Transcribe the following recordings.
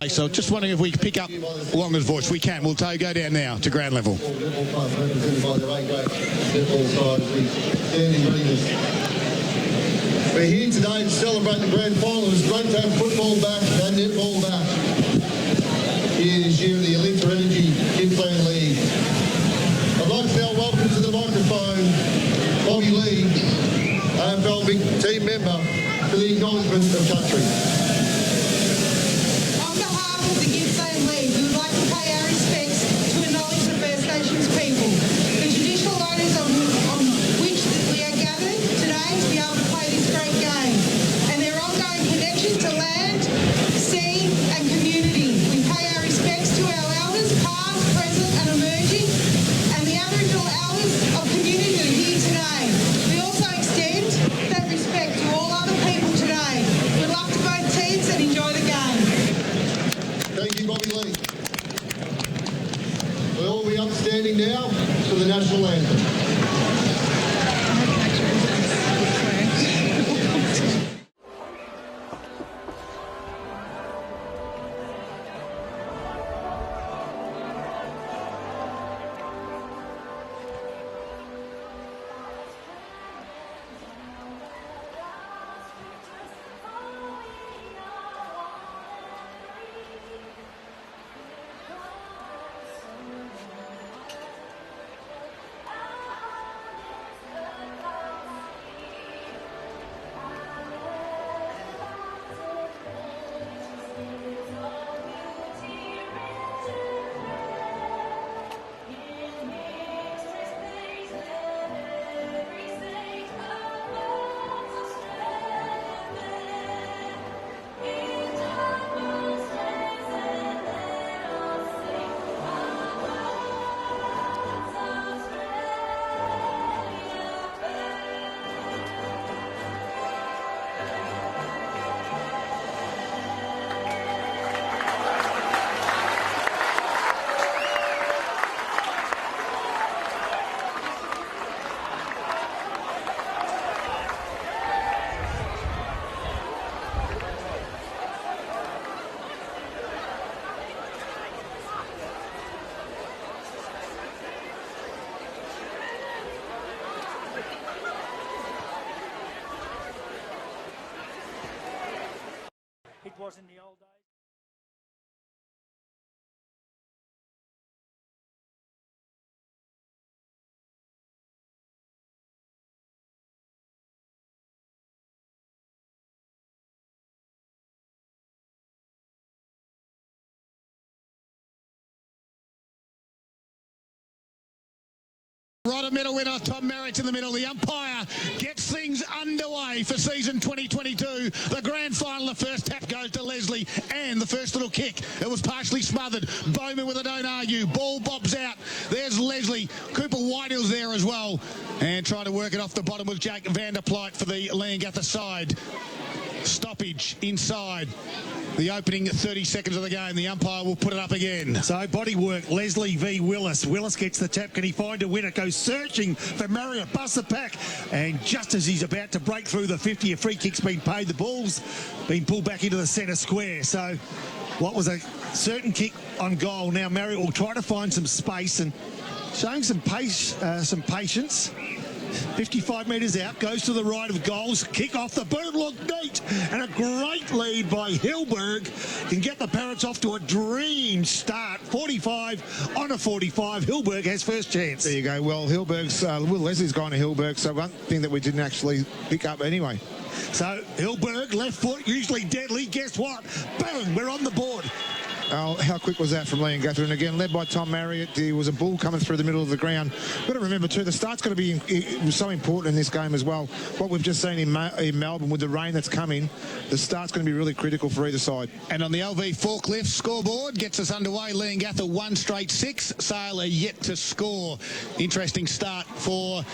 So just wondering if we can pick up Longa's voice. We can. We'll go down now to ground level. Represented by their eight great netball side as we stand in readiness. We're here today to celebrate the grand final. It's great to have football back and netball back here this year in the Elite Energy Gippsland League. I'd like to now welcome to the microphone Bobby Lee, AFL big team member, for the acknowledgement of country. On behalf of the Gippsland League, we would like to pay our respects to acknowledge the First Nations people, the traditional owners on which we are gathered today to be able to play this great game, and their ongoing connection to land, sea and community. We pay our respects to our elders, past, present and emerging, and the Aboriginal elders of community here today. We also extend that respect to all other people today. Good luck to both teams and enjoy the game. Thank you, Bobby Lee. We'll all be upstanding now for the national anthem. It was in the old days. Right of medal winner, Tom Merritt in the middle. The umpire gets things underway for season 2022. The grand final, the first tap goes to Leslie and the first little kick. It was partially smothered. Bowman with a don't argue. Ball bobs out. There's Leslie. Cooper Whitehill's there as well. And trying to work it off the bottom with Jake Vanderplyt for the Leongatha side. Stoppage inside. The opening 30 seconds of the game. The umpire will put it up again. So body work, Leslie v Willis. Willis gets the tap. Can he find a winner? Goes searching for Marriott. Busts the pack. And just as he's about to break through the 50, a free kick's been paid. The ball's been pulled back into the centre square. So what was a certain kick on goal. Now Marriott will try to find some space and showing some patience. 55 metres out, goes to the right of goals, kick off the boot, look neat, and a great lead by Hilberg. Can get the Parrots off to a dream start. 45 on a 45. Hilberg has first chance. There you go. Well, Hilberg's, Will Leslie's gone to Hilberg, so one thing that we didn't actually pick up anyway. So Hilberg, left foot, usually deadly. Guess what? Boom, we're on the board. Oh, how quick was that from Leongatha? And again, led by Tom Marriott. There was a ball coming through the middle of the ground. Got to remember too, the start's going to be so important in this game as well. What we've just seen in Melbourne with the rain that's coming, the start's going to be really critical for either side. And on the LV forklift scoreboard gets us underway. Leongatha 1 straight 6. Sailor yet to score. Interesting start for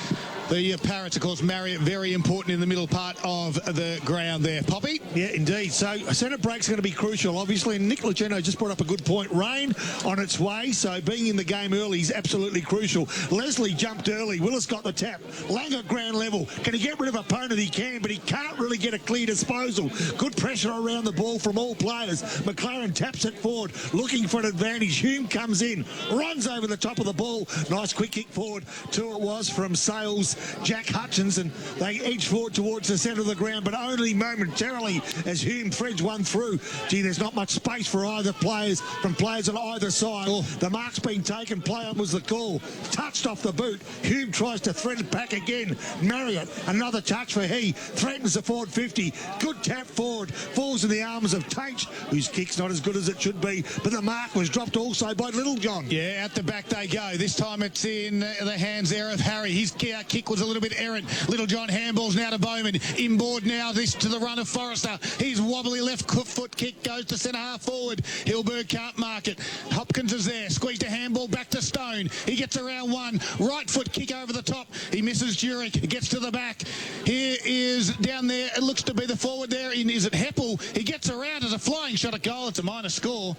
The Parrots, of course, Marriott, very important in the middle part of the ground there. Poppy? Yeah, indeed. So centre break's going to be crucial, obviously. And Nick Legeno just brought up a good point. Rain on its way, so being in the game early is absolutely crucial. Leslie jumped early. Willis got the tap. Lang at ground level. Can he get rid of opponent? He can, but he can't really get a clear disposal. Good pressure around the ball from all players. McLaren taps it forward, looking for an advantage. Hume comes in, runs over the top of the ball. Nice quick kick forward. Two it was from Sales, Jack Hutchins, and they edge forward towards the centre of the ground, but only momentarily as Hume threads one through. Gee, there's not much space for either players, from players on either side. The mark's been taken, play on was the call. Touched off the boot. Hume tries to thread it back again. Marriott, another touch for he. Threatens the forward 50. Good tap forward. Falls in the arms of Tainch, whose kick's not as good as it should be, but the mark was dropped also by Littlejohn. Yeah, at the back they go. This time it's in the hands there of Harry. His kick was a little bit errant. Littlejohn handballs now to Bowman. Inboard now, this to the run of Forrester. His wobbly left foot kick goes to centre half forward. Hilberg can't mark it. Hopkins is there. Squeezed a handball back to Stone. He gets around one. Right foot kick over the top. He misses Jurek. Gets to the back. Here is down there. It looks to be the forward there. Is it Heppel? He gets around as a flying shot at goal. It's a minor score.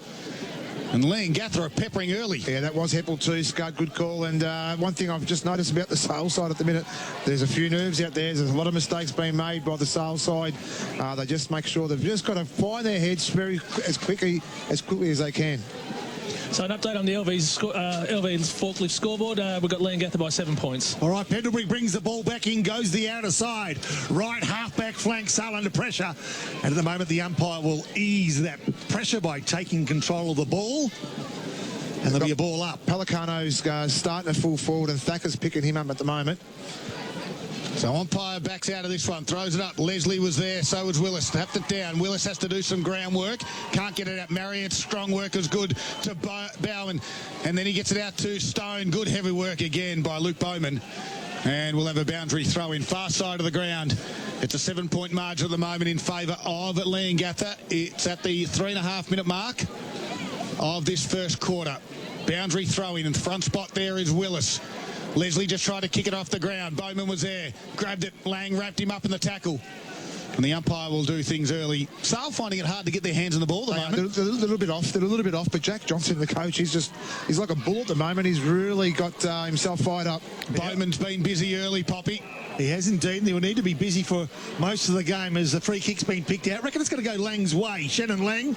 And Leongatha are peppering early. Yeah, that was Heppel too, Scud. Good call. And one thing I've just noticed about the Sales side at the minute, there's a few nerves out there. There's a lot of mistakes being made by the Sales side. They just make sure they've just got to find their heads as quickly as they can. So an update on the LV's forklift scoreboard. We've got Leongatha by 7 points. All right, Pendlebury brings the ball back in, goes the outer side. Right half-back flank, Sale under pressure. And at the moment, the umpire will ease that pressure by taking control of the ball. And there'll be a ball up. Pelicano's starting to full forward, and Thacker's picking him up at the moment. So umpire backs out of this one, throws it up. Leslie was there, so was Willis. Tapped it down. Willis has to do some groundwork. Can't get it out. Marriott's strong work is good to Bowen. And then he gets it out to Stone. Good heavy work again by Luke Bowman. And we'll have a boundary throw in far side of the ground. It's a 7-point margin at the moment in favour of Leongatha. It's at the 3.5-minute mark of this first quarter. Boundary throw in the front spot there is Willis. Leslie just tried to kick it off the ground. Bowman was there, grabbed it. Lang wrapped him up in the tackle. And the umpire will do things early. Sale finding it hard to get their hands on the ball at the moment. They're a little bit off. They're a little bit off. But Jack Johnson, the coach, he's like a bull at the moment. He's really got himself fired up. Bowman's been busy early, Poppy. He has indeed, and he will need to be busy for most of the game as the free kick's been picked out. I reckon it's going to go Lang's way. Shannon Lang,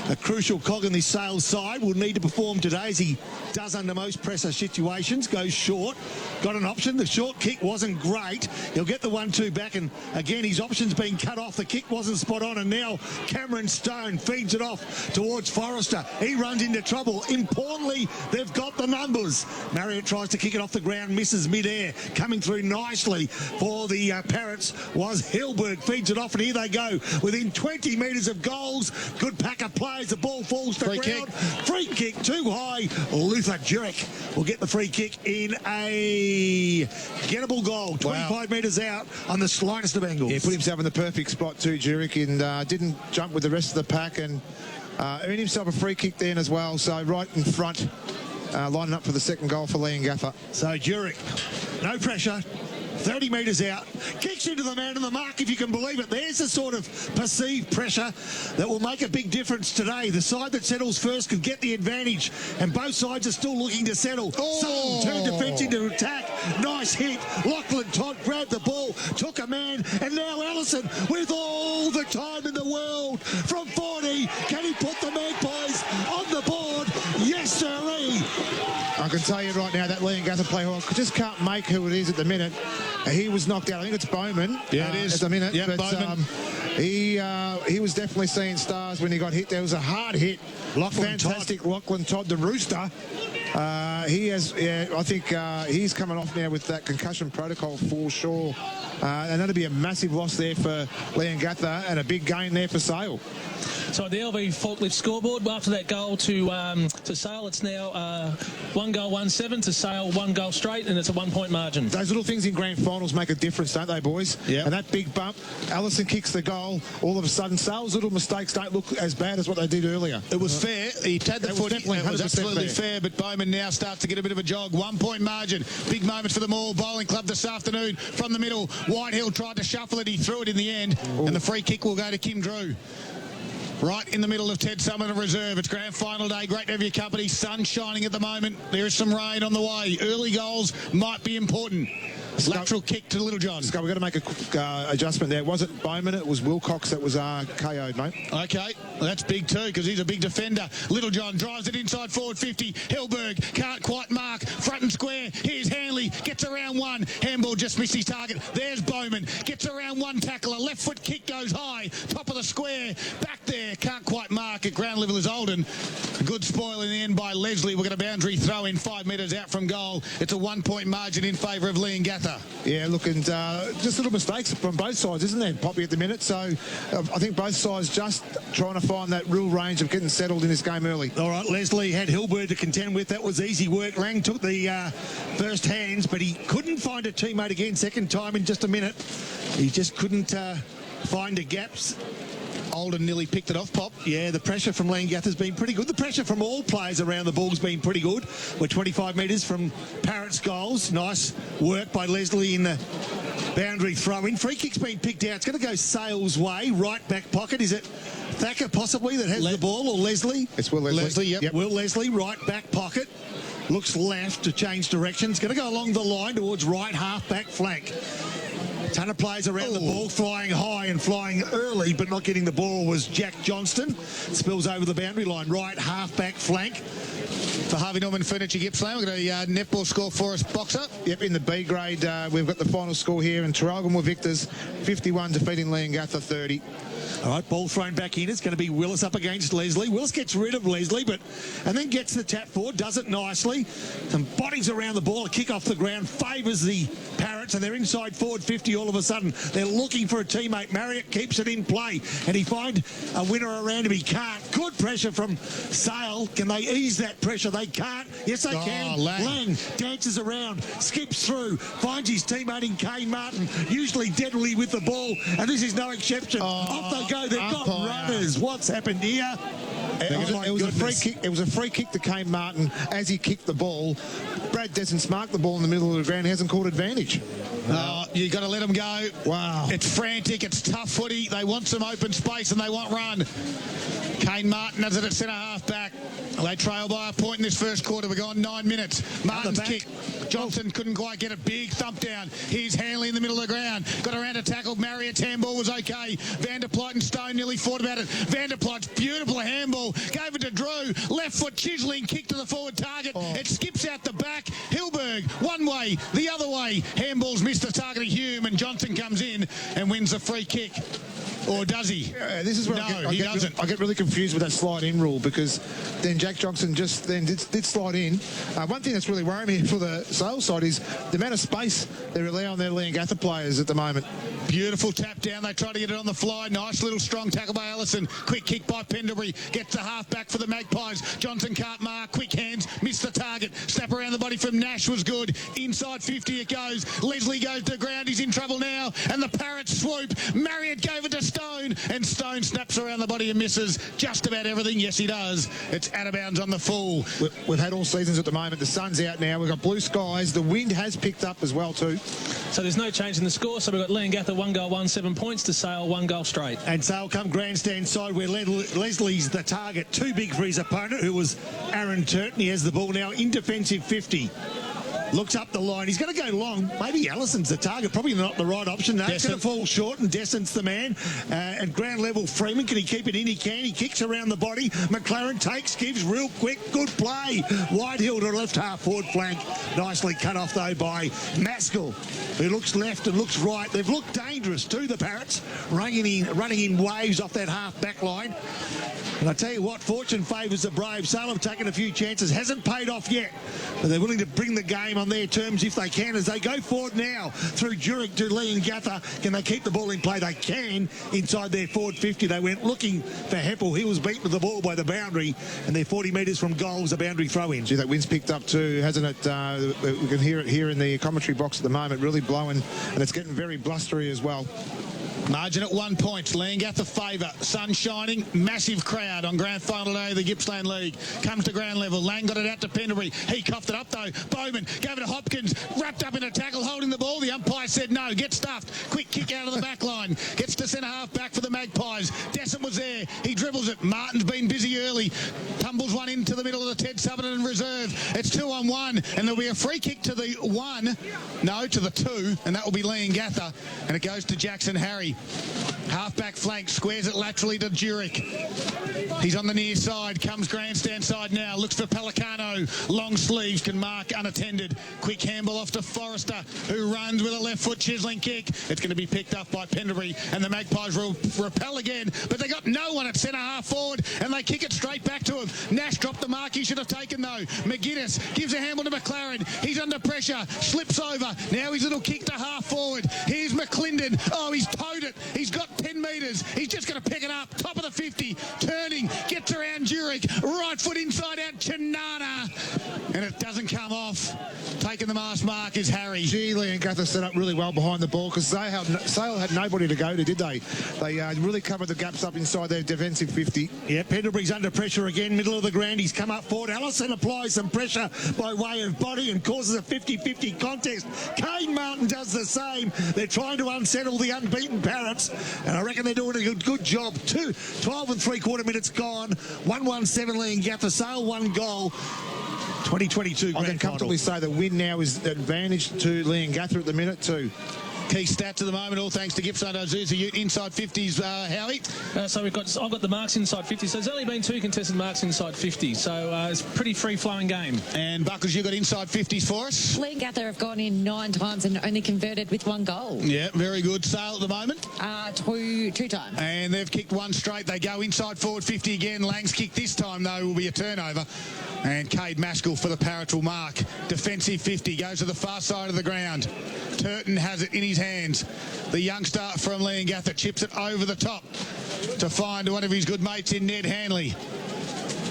a crucial cog in this Sales side, will need to perform today as he does under most pressure situations. Goes short, got an option. The short kick wasn't great. He'll get the 1-2 back, and again his option's been cut off. The kick wasn't spot on, and now Cameron Stone feeds it off towards Forrester. He runs into trouble. Importantly, they've got the numbers. Marriott tries to kick it off the ground, misses mid-air. Coming through nicely for the Parrots was Hilberg. Feeds it off, and here they go within 20 metres of goals. Good pack of players. The ball falls to ground. Kick. Free kick too high. Luther Jurek will get the free kick in a gettable goal. 25 metres out on the slightest of angles. Yeah, put himself in the perfect spot too, Jurek, and didn't jump with the rest of the pack, and earned himself a free kick then as well. So right in front, lining up for the second goal for Leongatha. So Jurek, no pressure. 30 metres out, kicks into the man in the mark, if you can believe it. There's the sort of perceived pressure that will make a big difference today. The side that settles first could get the advantage, and both sides are still looking to settle. Some turn defence into attack. Nice hit. Lachlan Todd grabbed the ball, took a man, and now Allison with all the time in the world from 40. Can he put the Magpies on the board? Yes, sirree. I can tell you right now that Leongatha player just can't make who it is at the minute. He was knocked out. I think it's Bowman. Yeah, it is. At the minute. Yeah, but Bowman. He was definitely seeing stars when he got hit. There was a hard hit. Fantastic Lachlan Todd, the Rooster. He has, I think he's coming off now with that concussion protocol for sure. And that'll be a massive loss there for Leongatha and a big gain there for Sale. So the LV forklift scoreboard, after that goal to Sale, it's now 1 goal, 1-7 to Sale, 1 goal straight, and it's a 1 point margin. Those little things in grand finals make a difference, don't they, boys? Yeah. And that big bump, Allison kicks the goal, all of a sudden Sale's little mistakes don't look as bad as what they did earlier. It was fair. He had the foot. It was 100% absolutely fair, but Bowman now starts to get a bit of a jog. 1 point margin. Big moments for the Maul Bowling Club this afternoon from the middle. Whitehill tried to shuffle it. He threw it in the end, and the free kick will go to Kim Drew. Right in the middle of Ted Summerton Reserve. It's grand final day. Great to have your company. Sun shining at the moment. There is some rain on the way. Early goals might be important. Lateral kick to Littlejohn. Scott, we've got to make a quick adjustment there. It wasn't Bowman, it was Wilcox that was KO'd, mate. Okay, well, that's big too, because he's a big defender. Littlejohn drives it inside forward 50. Hellberg can't quite mark. Front and square. Here's Hanley. Gets around one. Handball just missed his target. There's Bowman. Gets around one tackler. Left foot kick goes high. Top of the square. Back there. Can't quite mark. At ground level is Olden. A good spoil in the end by Leslie. We've got a boundary throw in 5 metres out from goal. It's a 1 point margin in favour of Leongatha. Yeah, look, and just little mistakes from both sides, isn't there, Poppy, at the minute? So I think both sides just trying to find that real range of getting settled in this game early. All right, Leslie had Hilberg to contend with. That was easy work. Lang took the first hands, but he couldn't find a teammate again. Second time in just a minute. He just couldn't find the gaps. Olden nearly picked it off, Pop. Yeah, the pressure from Leongatha has been pretty good. The pressure from all players around the ball's been pretty good. We're 25 metres from Parrott's goals. Nice work by Leslie in the boundary throw-in. Free kick's been picked out. It's going to go Sale's way, right back pocket. Is it Thacker possibly that has the ball, or Leslie? It's Will Leslie. Leslie, yep. Will Leslie, right back pocket. Looks left to change direction. It's going to go along the line towards right half-back flank. Ton of players around the ball, flying high and flying early, but not getting the ball was Jack Johnston. Spills over the boundary line, right half-back flank. For Harvey Norman Furniture Gippsland, we've got a netball score for us, Boxer. Yep, in the B grade, we've got the final score here, and Traralgon were victors, 51 defeating Leongatha 30. All right, ball thrown back in. It's going to be Willis up against Leslie. Willis gets rid of Leslie, and then gets the tap forward, does it nicely. Some bodies around the ball, a kick off the ground, favours the Parrots, and they're inside forward 50 all of a sudden. They're looking for a teammate. Marriott keeps it in play, and he find a winner around him. He can't. Good pressure from Sale. Can they ease that pressure? They can't. Yes, they can. Lang dances around, skips through, finds his teammate in Kane Martin, usually deadly with the ball, and this is no exception. Off they go. They've got runners. What's happened here? It was a free kick. It was a free kick to Kane Martin as he kicked the ball. Brad Desmond's marked the ball in the middle of the ground. He hasn't caught advantage. You got to let them go. Wow. It's frantic. It's tough footy. They want some open space and they want run. Kane Martin has it at centre half back. They trail by a point in this first quarter. We've gone 9 minutes. Martin's kick. Johnson couldn't quite get a big thump down. Here's Hanley in the middle of the ground. Got around to tackle. Marriott's handball was okay. Vanderplot and Stone nearly fought about it. Vanderplot's beautiful handball. Gave it to Drew. Left foot chiseling kick to the forward target. It skips out the back. Hillberg one way, the other way. Handball's missed the target of Hume, and Johnson comes in and wins the free kick. Or does he? This is where he doesn't. I get really confused with that slide-in rule, because then Jack Johnson just then did slide in. One thing that's really worrying me for the Sale side is the amount of space they rely on their Leongatha players at the moment. Beautiful tap down. They try to get it on the fly. Nice little strong tackle by Allison. Quick kick by Pendlebury. Gets the half back for the Magpies. Johnson can't mark. Quick hands. Missed the target. Snap around the body from Nash was good. Inside 50 it goes. Leslie goes to ground. He's in trouble now. And the Parrots swoop. Marriott gave it to Stone. And Stone snaps around the body and misses just about everything. Yes, he does. It's out of bounds on the full. We've had all seasons at the moment. The sun's out now. We've got blue skies. The wind has picked up as well too. So there's no change in the score. So we've got Leongatha 1 goal, 1-7 points to Sale, 1 goal straight. And Sale come grandstand side where Leslie's the target. Too big for his opponent, who was Aaron Turton. He has the ball now in defensive 50. Looks up the line. He's going to go long. Maybe Allison's the target. Probably not the right option. No, it's going to fall short, and Descent's the man. At ground level, Freeman, can he keep it in? He can. He kicks around the body. McLaren takes, gives real quick. Good play. Whitehill to left half forward flank. Nicely cut off, though, by Maskell, who looks left and looks right. They've looked dangerous too, the Parrots, running in waves off that half back line. And I tell you what, fortune favours the brave. Sale have taken a few chances. Hasn't paid off yet, but they're willing to bring the game on their terms if they can, as they go forward now through Jurek to Leongatha. Can they keep the ball in play? They can inside their forward 50. They went looking for Heppel. He was beaten with the ball by the boundary, and they're 40 metres from goal was a boundary throw-in. Gee, that wind's picked up too, hasn't it? We can hear it here in the commentary box at the moment, really blowing, and it's getting very blustery as well. Margin at 1 point. Leongatha favour. Sun shining. Massive crowd on grand final day of the Gippsland League. Comes to ground level. Lang got it out to Pendlebury. He coughed it up though. Bowman gave it to Hopkins. Wrapped up in a tackle, holding the ball. The umpire said no. Get stuffed. Quick kick out of the back line. Gets to centre half back for the Magpies. Descent was there. He dribbles it. Martin's been busy early. Tumbles one into the middle of the Ted Sutherland reserve. It's 2-on-1, and there'll be a free kick to the 1. No, to the 2, and that will be Leongatha. And it goes to Jackson Harry. Half-back flank, squares it laterally to Jurek. He's on the near side, comes grandstand side now, looks for Pelicano. Long sleeves, can mark unattended. Quick handball off to Forrester, who runs with a left foot chiselling kick. It's going to be picked up by Pendlebury, and the Magpies will repel again, but they got no one at centre half forward, and they kick it straight back to him. Nash dropped the mark he should have taken though. McGuinness gives a handball to McLaren. He's under pressure, slips over. Now his little kick to half forward. Here's McClendon. Oh, he's towed it. He's got 10 metres. He's just going to pick it up. Top of the 50. Turning. Gets around Jurek. Right foot inside out. Chinana. And it doesn't come off. Taking the mask mark is Harry. Gee, Leongatha set up really well behind the ball because Sale had nobody to go to, did they? They really covered the gaps up inside their defensive 50. Yeah, Pendlebury's under pressure again, middle of the ground. He's come up forward. Allison applies some pressure by way of body and causes a 50-50 contest. Kane Martin does the same. They're trying to unsettle the unbeaten Parrots, and I reckon they're doing a good job. 12 and 3/4 minutes gone. 1-1-7 Leongatha. Sale 1 goal. 2022 I can comfortably say the win now is advantage to Leongatha at the minute too. Key stats at the moment, all thanks to Gippsland Ozuza inside 50s, Howie. So I've got the marks inside 50. So there's only been 2 contested marks inside 50. So it's a pretty free-flowing game. And Buckles, you got inside 50s for us. Leongatha have gone in 9 times and only converted with 1 goal. Yeah, very good. Sale at the moment. 2 times. And they've kicked 1 straight. They go inside forward 50 again. Lang's kick this time, though, will be a turnover. And Cade Maskell for the Parrots will mark. Defensive 50 goes to the far side of the ground. Turton has it in his hands. The youngster from Leongatha chips it over the top to find one of his good mates in Ned Hanley,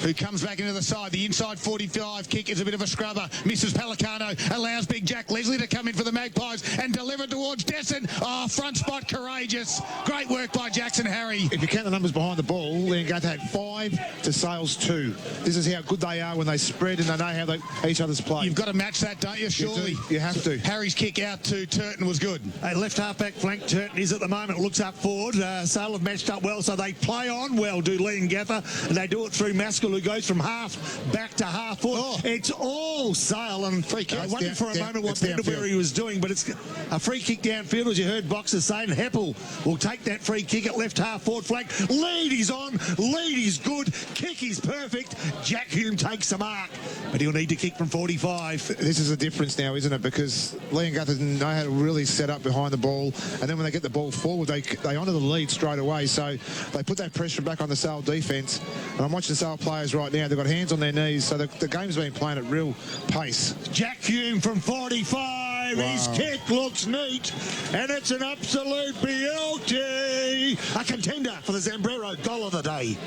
who comes back into the side. The inside 45 kick is a bit of a scrubber. Misses Pelicano, allows Big Jack Leslie to come in for the Magpies and deliver towards Descent. Oh, front spot, courageous. Great work by Jackson Harry. If you count the numbers behind the ball, Leongatha had 5 to Sale's 2. This is how good they are when they spread and they know how each other's play. You've got to match that, don't you? Surely. You have to. Harry's kick out to Turton was good. A left half-back flank, Turton is at the moment, looks up forward. Sale have matched up well, so they play on well, do Leongatha, and they do it through Maskell, who goes from half back to half forward. Oh. It's all Sale, and I wondered for a moment what Pendlebury was doing, but it's a free kick downfield, as you heard boxers saying. Heppel will take that free kick at left half forward flank. Lead is on, lead is good, kick is perfect. Jack Hume takes the mark, but he'll need to kick from 45. This is a difference now, isn't it? Because Leongatha know how to really set up behind the ball, and then when they get the ball forward, they honour the lead straight away. So they put that pressure back on the Sale defence. And I'm watching the Sale players right now. They've got hands on their knees, so the game's been playing at real pace. Jack Hume from 45. Wow. His kick looks neat, and it's an absolute beauty. A contender for the Zambrero goal of the day.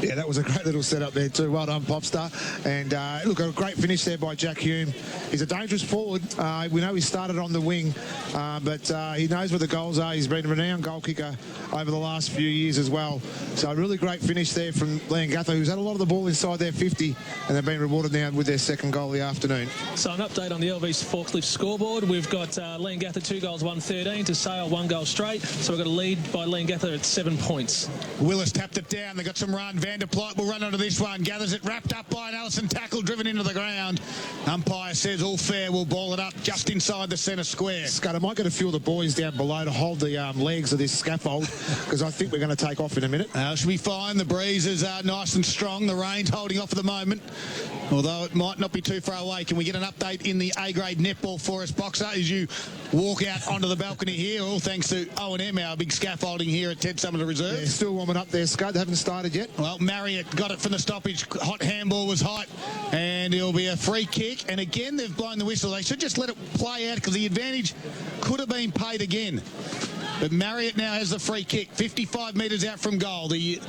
Yeah, that was a great little setup there too. Well done, Popstar. And look, a great finish there by Jack Hume. He's a dangerous forward. We know he started on the wing, but he knows where the goals are. He's been a renowned goal kicker over the last few years as well. So a really great finish there from Leongatha, who's had a lot of the ball inside their 50, and they've been rewarded now with their 2nd goal of the afternoon. So an update on the LV's forklift scoreboard. We've got Leongatha 2 goals, 1-13 to Sale 1 goal straight. So we've got a lead by Leongatha at 7 points. Willis tapped it down. They got some run. Van der Plyt will run onto this one. Gathers it, wrapped up by an Allison tackle, driven into the ground. Umpire says all fair. Will ball it up just inside the centre square. Scott, I might get a few of the boys down below to hold the legs of this scaffold, because I think we're going to take off in a minute. Should be fine. The breeze is nice and strong. The rain's holding off at the moment, although it might not be too far away. Can we get an update in the A-grade netball for us, Boxer, as you walk out onto the balcony here, all thanks to O&M, our big scaffolding here at Ted Summerton Reserve? Yeah, still warming up there, Scott. They haven't started yet. Well, Marriott got it from the stoppage. Hot handball was hot, and it'll be a free kick. And again, they've blown the whistle. They should just let it play out because the advantage could have been paid again. But Marriott now has the free kick, 55 metres out from goal. The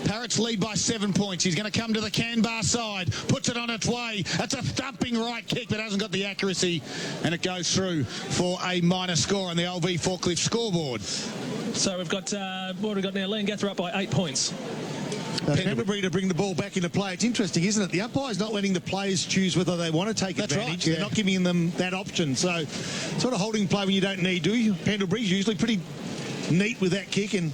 Parrots lead by 7 points. He's going to come to the Canberra side, puts it on its way. That's a thumping right kick that hasn't got the accuracy, and it goes through for a minor score on the LV Forklift scoreboard. So we've got, what have we got now? Leongatha up by 8 points. Pendlebury to bring the ball back into play. It's interesting, isn't it? The umpire's not letting the players choose whether they want to take advantage. Right, They're not giving them that option. So sort of holding play when you don't need to. Pendlebury's usually pretty neat with that kick, and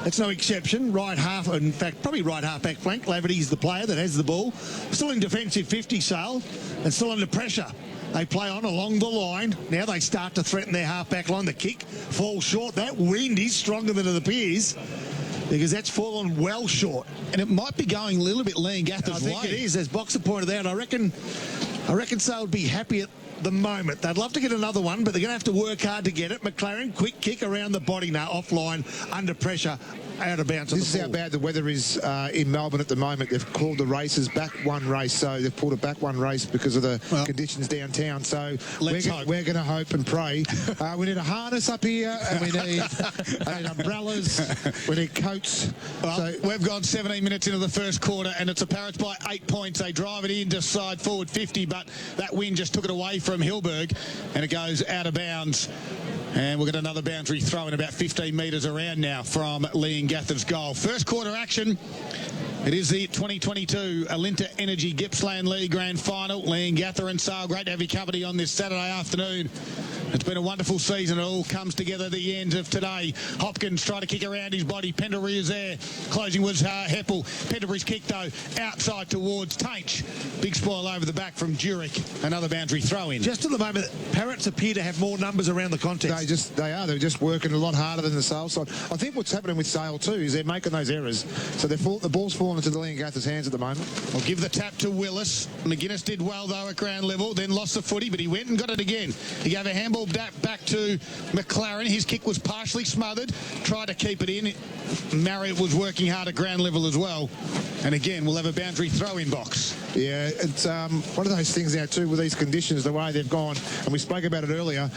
that's no exception. Right half, in fact, probably right half back flank. Laverty's the player that has the ball. Still in defensive 50, Sale, and still under pressure. They play on along the line. Now they start to threaten their half-back line. The kick falls short. That wind is stronger than it appears, because that's fallen well short. And it might be going a little bit Leongatha's way. I think it is, as Boxer pointed out. I reckon Sale would be happy at the moment. They'd love to get another one, but they're going to have to work hard to get it. McLaren, quick kick around the body now, offline, under pressure, out of bounds. This is how bad the weather is in Melbourne at the moment. They've called the races back one race, so they've pulled it back one race because of the conditions downtown. So we're going to hope and pray. We need a harness up here, and we need umbrellas, we need coats. Well, so we've gone 17 minutes into the first quarter, and it's the Parrots by 8 points. They drive it in to side forward 50, but that wind just took it away from Hilberg, and it goes out of bounds. And we've got another boundary throw in about 15 metres around now from Leongatha's goal. First quarter action. It is the 2022 Alinta Energy Gippsland League Grand Final. Leongatha and Sale, great to have your company on this Saturday afternoon. It's been a wonderful season. It all comes together at the end of today. Hopkins tried to kick around his body. Pendlebury is there. Closing was Heppel. Pendlebury's kick, though, outside towards Tainch. Big spoil over the back from Jurek. Another boundary throw in. Just at the moment, Parrots appear to have more numbers around the contest. They're just working a lot harder than the Sale side. I think what's happening with Sale too is they're making those errors. So the ball's falling into the Leongatha's hands at the moment. I'll give the tap to Willis. McGuinness did well, though, at ground level. Then lost the footy, but he went and got it again. He gave a handball back to McLaren. His kick was partially smothered. Tried to keep it in. Marriott was working hard at ground level as well. And again, we'll have a boundary throw-in box. Yeah, it's one of those things now too with these conditions, the way they've gone, and we spoke about it earlier.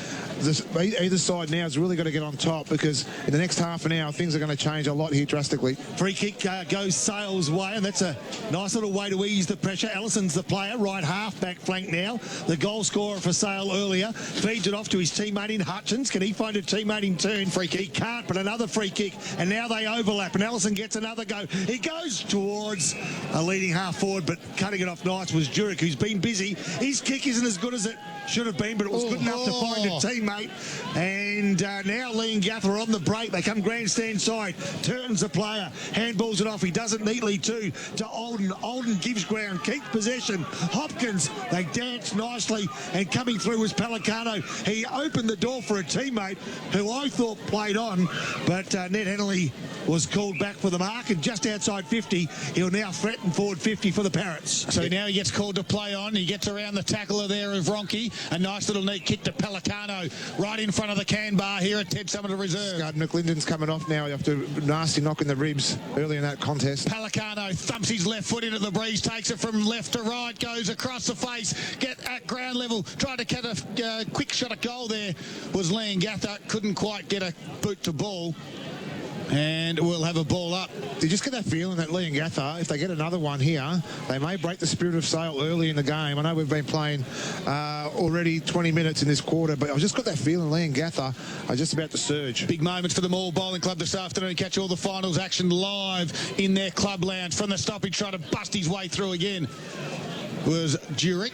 Either side now has really got to get on top, because in the next half an hour things are going to change a lot here drastically. Free kick goes Sale's way, and that's a nice little way to ease the pressure. Allison's the player, right half back flank now. The goal scorer for Sale earlier feeds it off to his teammate in Hutchins. Can he find a teammate in turn? Free kick. He can't, but another free kick, and now they overlap, and Allison gets another go. He goes towards a leading half forward, but cutting it off nice was Jurek, who's been busy. His kick isn't as good as it should have been, but it was good enough to find a teammate. And now Leongatha on the break. They come grandstand side. Turton's the player. Handballs it off. He does it neatly too to Olden. Olden gives ground. Keeps possession. Hopkins, they dance nicely. And coming through was Pelicano. He opened the door for a teammate who I thought played on, but Ned Henley was called back for the mark, and just outside 50, he'll now threaten forward 50 for the Parrots. So now he gets called to play on. He gets around the tackler there of Ronke. A nice little neat kick to Pelicano right in front of the can bar here at Ted Summit Reserve. Scud McLinden's coming off now after a nasty knock in the ribs early in that contest. Pelicano thumps his left foot into the breeze, takes it from left to right, goes across the face, get at ground level, tried to get a quick shot at goal there was Leongatha, couldn't quite get a boot to ball. And we'll have a ball up. You just get that feeling that Leongatha, if they get another one here, they may break the spirit of Sale early in the game. I know we've been playing already 20 minutes in this quarter, but I've just got that feeling Leongatha are just about to surge. Big moments for the Moore Bowling Club this afternoon. Catch all the finals action live in their club lounge. From the stoppage, trying to bust his way through again was Jurek.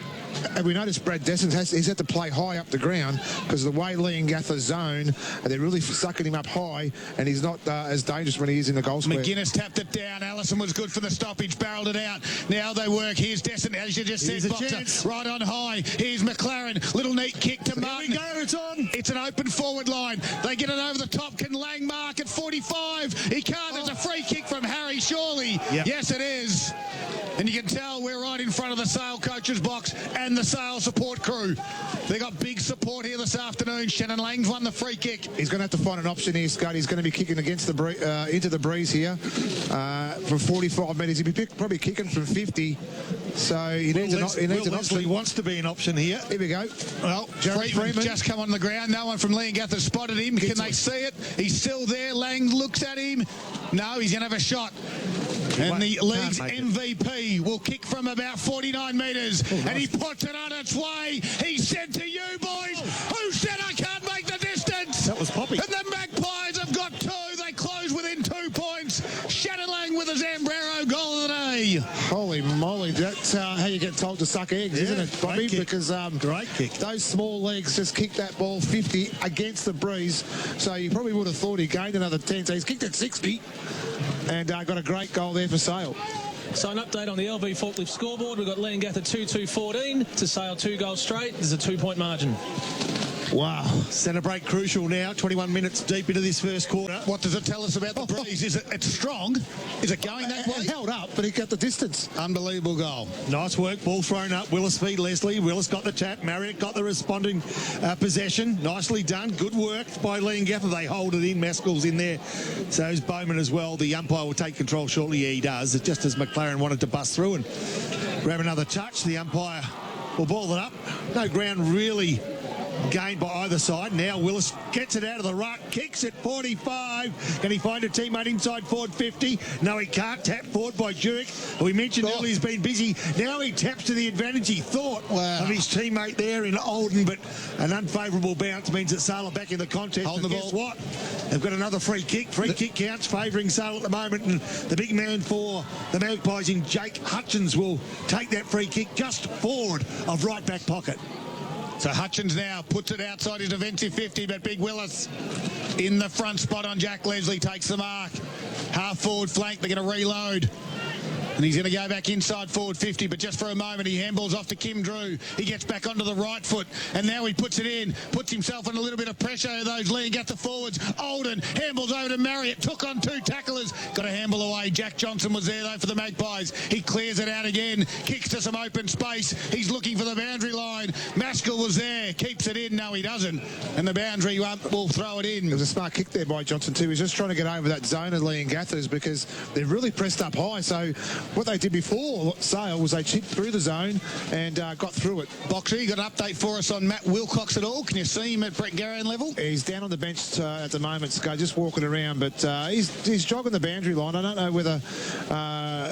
And we noticed Brad Dessens he's had to play high up the ground because the way Leongatha's zone, they're really sucking him up high, and he's not as dangerous when he is in the goal square. McGuinness tapped it down. Allison was good for the stoppage, barreled it out. Now they work. Here's Dessen, as you just said, Boxer, right on high. Here's McLaren. Little neat kick to Martin. Here we go, it's on. It's an open forward line. They get it over the top. Can Lang mark at 45? He can't. It's a free kick from Harry, surely. Yep. Yes, it is. And you can tell we're right in front of the Sale coaches box and the Sale support crew. They got big support here this afternoon. Shannon Lang's won the free kick. He's going to have to find an option here, Scott. He's going to be kicking against the into the breeze here from 45 metres. He'll be probably kicking from 50. So he needs an option. Leslie wants to be an option here. Here we go. Well, Freeman just come on the ground. No one from Leongatha spotted him. Can they see it? He's still there. Lang looks at him. No, he's going to have a shot. And the league's MVP will kick from about 49 metres. Oh, nice. And he puts it on its way. He said to you boys, who said I can't make the distance? That was Poppy. And the Magpies have got 2. They close within 2 points. Shannon Lang with a Zambrero goal of the day. Holy moly, that's how you get told to suck eggs, isn't it, Bobby? Because great kick. Those small legs just kicked that ball 50 against the breeze. So you probably would have thought he gained another 10. So he's kicked it 60 and got a great goal there for Sale. So an update on the LV forklift scoreboard. We've got Leongatha 2-2-14 to Sale 2 goals straight. There's a 2-point margin. Wow. Centre break crucial now, 21 minutes deep into this first quarter. What does it tell us about the breeze? Is it's strong? Is it going that way? It held up, but he got the distance. Unbelievable goal. Nice work, ball thrown up. Willis feed Leslie. Willis got the tap. Marriott got the responding possession. Nicely done. Good work by Leongatha. They hold it in. Maskell's in there. So is Bowman as well. The umpire will take control shortly. Yeah, he does. It's just as McLaren wanted to bust through and grab another touch. The umpire will ball it up. No ground really gained by either side. Now Willis gets it out of the ruck, kicks it 45. Can he find a teammate inside forward 50? No, he can't. Tap forward by Jurek. We mentioned earlier he's been busy. Now he taps to the advantage he thought of his teammate there in Olden, but an unfavourable bounce means that Sale are back in the contest. Hold the ball. Guess what? They've got another free kick. Free kick counts favouring Sale at the moment, and the big man for the Magpies in Jake Hutchins will take that free kick just forward of right back pocket. So Hutchins now puts it outside his defensive 50, but Big Willis in the front spot on Jack Leslie takes the mark. Half forward flank, they're going to reload. And he's going to go back inside forward 50, but just for a moment he handballs off to Kim Drew. He gets back onto the right foot, and now he puts it in, puts himself under a little bit of pressure. Those Leongatha forwards. Olden handballs over to Marriott, took on 2 tacklers, got a handball away. Jack Johnson was there though for the Magpies. He clears it out again, kicks to some open space. He's looking for the boundary line. Maskell was there, keeps it in. No, he doesn't. And the boundary will throw it in. It was a smart kick there by Johnson too. He's just trying to get over that zone of Leongatha's because they're really pressed up high. So what they did before Sale was they chipped through the zone and got through it. Boxer, you got an update for us on Matt Wilcox at all? Can you see him at Brett Garran level? He's down on the bench at the moment, just walking around, but he's jogging the boundary line. I don't know whether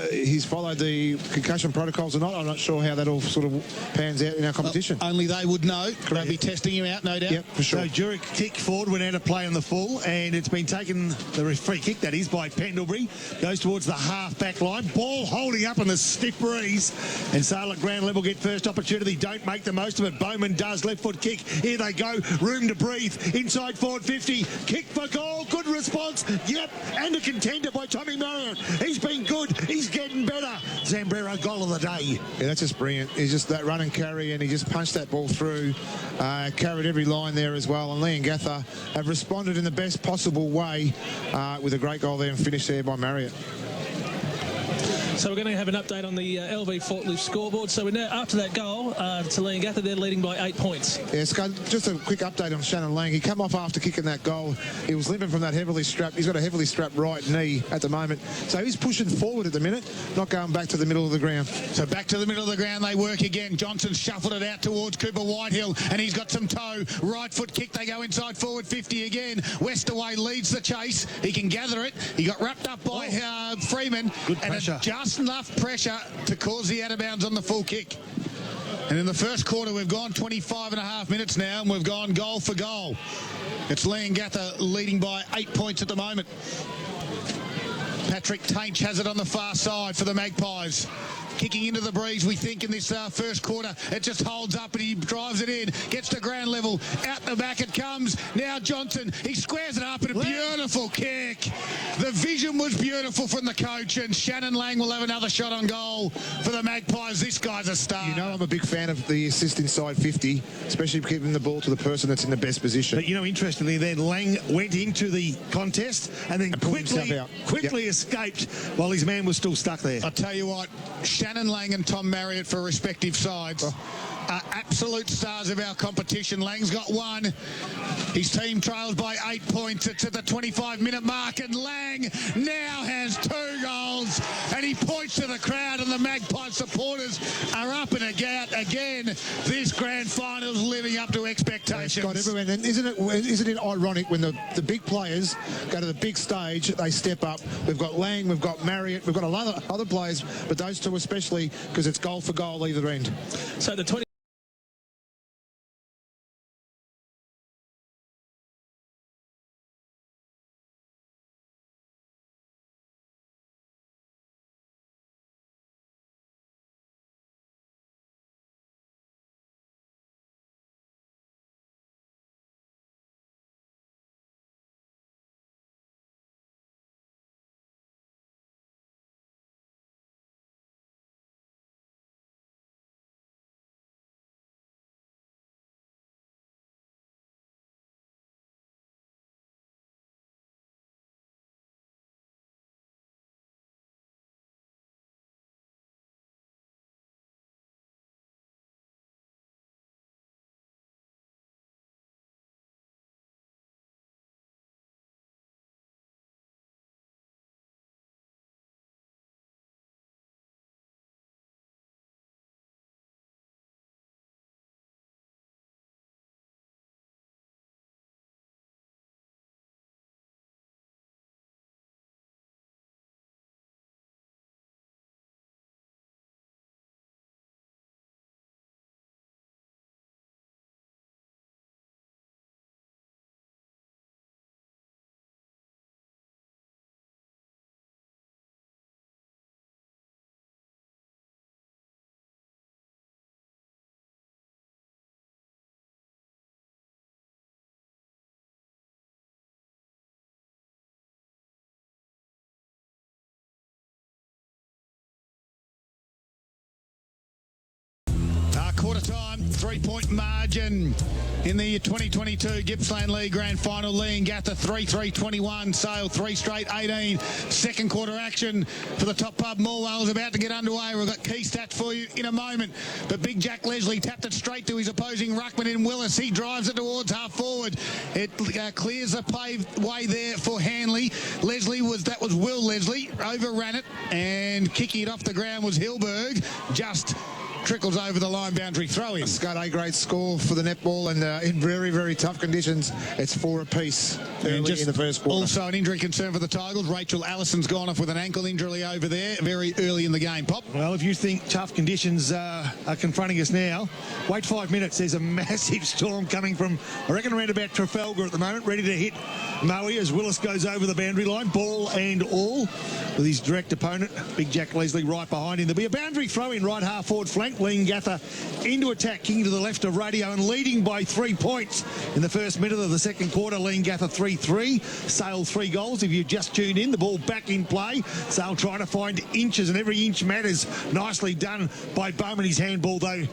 he's followed the concussion protocols or not. I'm not sure how that all sort of pans out in our competition. Only they would know. They'll be testing him out, no doubt. Yep, for sure. So Jurek kick forward, went out of play on the full, and it's been taken, the free kick that is, by Pendlebury. Goes towards the half-back line. Ball holding up in the stiff breeze. And Sale at ground level get first opportunity. Don't make the most of it. Bowman does. Left foot kick. Here they go. Room to breathe. Inside forward 50. Kick for goal. Good response. Yep. And a contender by Tommy Marriott. He's been good. He's getting better. Zambrero goal of the day. Yeah, that's just brilliant. He's just that run and carry, and he just punched that ball through. Carried every line there as well. And Leongatha have responded in the best possible way with a great goal there and finish there by Marriott. So we're going to have an update on the LV forklift scoreboard. So we're now, after that goal to Leongatha, they're leading by 8 points. Yeah, Scott, just a quick update on Shannon Lang. He come off after kicking that goal. He was limping from that heavily strapped. He's got a heavily strapped right knee at the moment. So he's pushing forward at the minute, not going back to the middle of the ground. So back to the middle of the ground they work again. Johnson shuffled it out towards Cooper Whitehill, and he's got some toe. Right foot kick. They go inside forward 50 again. Westaway leads the chase. He can gather it. He got wrapped up by Freeman. Good pressure. And just enough pressure to cause the out of bounds on the full kick. And in the first quarter, we've gone 25 and a half minutes now, and we've gone goal for goal. It's Leongatha leading by 8 points at the moment. Patrick Tainch has it on the far side for the Magpies. Kicking into the breeze, we think, in this first quarter. It just holds up and he drives it in. Gets to ground level. Out the back it comes. Now Johnson, he squares it up and a beautiful kick. The vision was beautiful from the coach, and Shannon Lang will have another shot on goal for the Magpies. This guy's a star. You know I'm a big fan of the assist inside 50, especially keeping the ball to the person that's in the best position. But, you know, interestingly, then Lang went into the contest and then quickly escaped while his man was still stuck there. I'll tell you what, Shannon Lang and Tom Marriott for respective sides. are absolute stars of our competition. Lang's got one. His team trails by 8 points. It's at the 25-minute mark, and Lang now has 2 goals. And he points to the crowd, and the Magpie supporters are up and about again. This grand final's living up to expectations. Got everywhere. And isn't it ironic when the big players go to the big stage, they step up? We've got Lang, we've got Marriott, we've got a lot of other players, but those two especially, because it's goal for goal either end. So the 20. Quarter time, 3-point margin in the 2022 Gippsland League Grand Final. Leongatha 3-3-21, Sale 3 straight 18. Second quarter action for the top pub. Morwell's about to get underway. We've got key stats for you in a moment. But Big Jack Leslie tapped it straight to his opposing ruckman in Willis. He drives it towards half forward. It clears the paved way there for Hanley. That was Will Leslie, overran it, and kicking it off the ground was Hilberg. Just trickles over the line, boundary throw in. Scott, A-grade score for the netball, and in very, very tough conditions, it's 4 apiece early in the first quarter. Also an injury concern for the Tigers. Rachel Allison's gone off with an ankle injury over there very early in the game. Pop? Well, if you think tough conditions are confronting us now, wait 5 minutes. There's a massive storm coming from, I reckon, around about Trafalgar at the moment, ready to hit Moe as Willis goes over the boundary line, ball and all, with his direct opponent, Big Jack Leslie, right behind him. There'll be a boundary throw in right half forward flank. Leongatha into attack, kicking to the left of Radio and leading by 3 points in the first minute of the second quarter. Leongatha 3-3, Sale 3 goals. If you just tuned in, the ball back in play. Sale trying to find inches, and every inch matters. Nicely done by Bowman. His handball, though,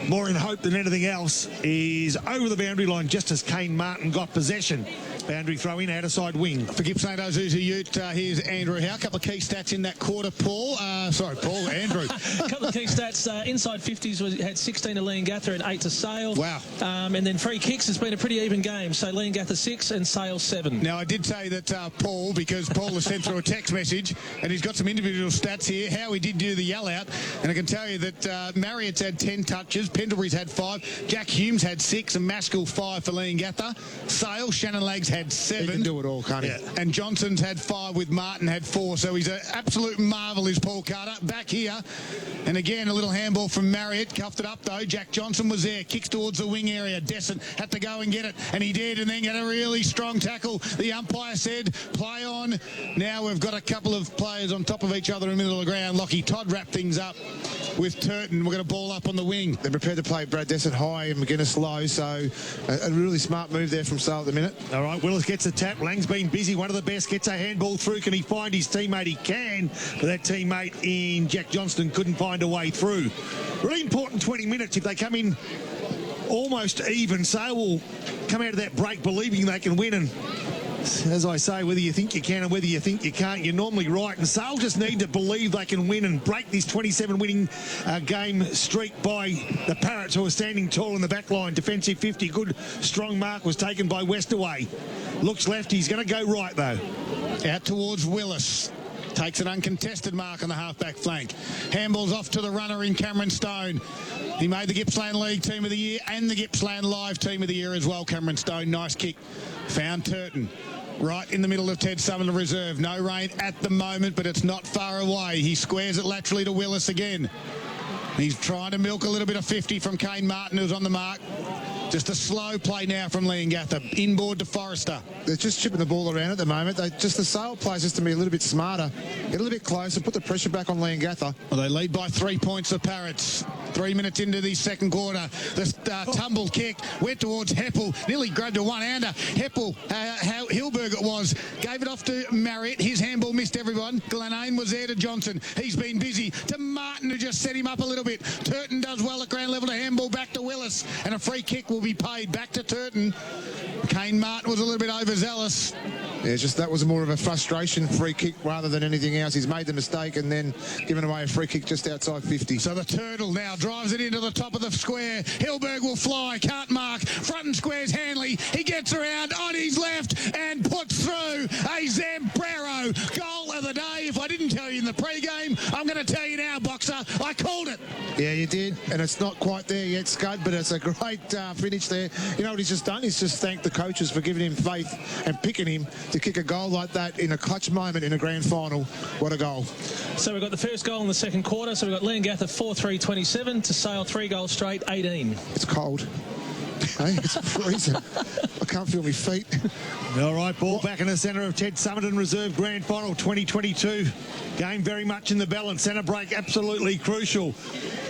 more in hope than anything else, is over the boundary line just as Kane Martin got possession. Boundary throw in, outer side wing. For Gippsland Ozuzu Ute, here's Andrew Howe. A couple of key stats in that quarter, Paul. Andrew. A couple of key stats. Inside 50s had 16 to Leongatha and 8 to Sale. Wow. And then free kicks, it's been a pretty even game. So Leongatha 6 and Sale 7. Now, I did say that Paul, because Paul has sent through a text message, and he's got some individual stats here. How he did do the yell out. And I can tell you that Marriott's had 10 touches, Pendlebury's had 5, Jack Humes had 6, and Maskell 5 for Leongatha. Sale, Shannon Leggs had 7. He can do it all, can't he? Yeah. And Johnson's had 5 with Martin had 4. So he's an absolute marvel, is Paul Carter. Back here. And again, a little handball from Marriott. Cuffed it up, though. Jack Johnson was there. Kicks towards the wing area. Desson had to go and get it. And he did. And then got a really strong tackle. The umpire said, play on. Now we've got a couple of players on top of each other in the middle of the ground. Lockie Todd wrapped things up with Turton. We're going to ball up on the wing. They're prepared to play Brad Desson high and McGuinness low. So a really smart move there from Sale at the minute. All right, Willis gets the tap. Lang's been busy. One of the best gets a handball through. Can he find his teammate? He can. But that teammate in Jack Johnston couldn't find a way through. Really important 20 minutes. If they come in almost even, Sale will come out of that break believing they can win and As I say, whether you think you can and whether you think you can't, you're normally right. And Sale just need to believe they can win and break this 27 winning game streak by the Parrots, who are standing tall in the back line. Defensive 50, good strong mark was taken by Westaway. Looks left, he's going to go right though. Out towards Willis. Takes an uncontested mark on the half-back flank. Handballs off to the runner in Cameron Stone. He made the Gippsland League Team of the Year and the Gippsland Live Team of the Year as well, Cameron Stone. Nice kick. Found Turton. Right in the middle of Ted Summerton Reserve. No rain at the moment, but it's not far away. He squares it laterally to Willis again. He's trying to milk a little bit of 50 from Kane Martin, who's on the mark. Just a slow play now from Leongatha. Inboard to Forrester. They're just chipping the ball around at the moment. The Sale players just to be a little bit smarter, get a little bit closer, put the pressure back on Leongatha. Well, they lead by 3 points, the Parrots. 3 minutes into the second quarter. The tumble kick went towards Heppel. Nearly grabbed a one-hander. Heppel, how Hilberg it was, gave it off to Marriott. His handball missed everyone. Glenane was there to Johnson. He's been busy. To Martin, who just set him up a little bit. Turton does well at ground level to handball back to Willis. And a free kick will be paid back to Turton. Kane Martin was a little bit overzealous. Yeah, just that was more of a frustration free kick rather than anything else. He's made the mistake and then given away a free kick just outside 50. So the Turtle now drives it into the top of the square. Hilberg will fly, can't mark. Front and squares Hanley. He gets around on his left and puts through a Zambrero goal of the day. If I didn't tell you in the pre-game, I'm going to tell you now, Boxer. I called it. Yeah, you did, and it's not quite there yet, Scud, but it's a great finish there. You know what he's just done? He's just thanked the coaches for giving him faith and picking him to kick a goal like that in a clutch moment in a grand final. What a goal. So we've got the first goal in the second quarter. So we've got Leongatha 4-3-27 to Sale 3 goals straight, 18. It's cold. Hey, it's freezing. I can't feel my feet. All right, ball back in the centre of Ted Summerton Reserve Grand Final 2022. Game very much in the balance. Centre break absolutely crucial.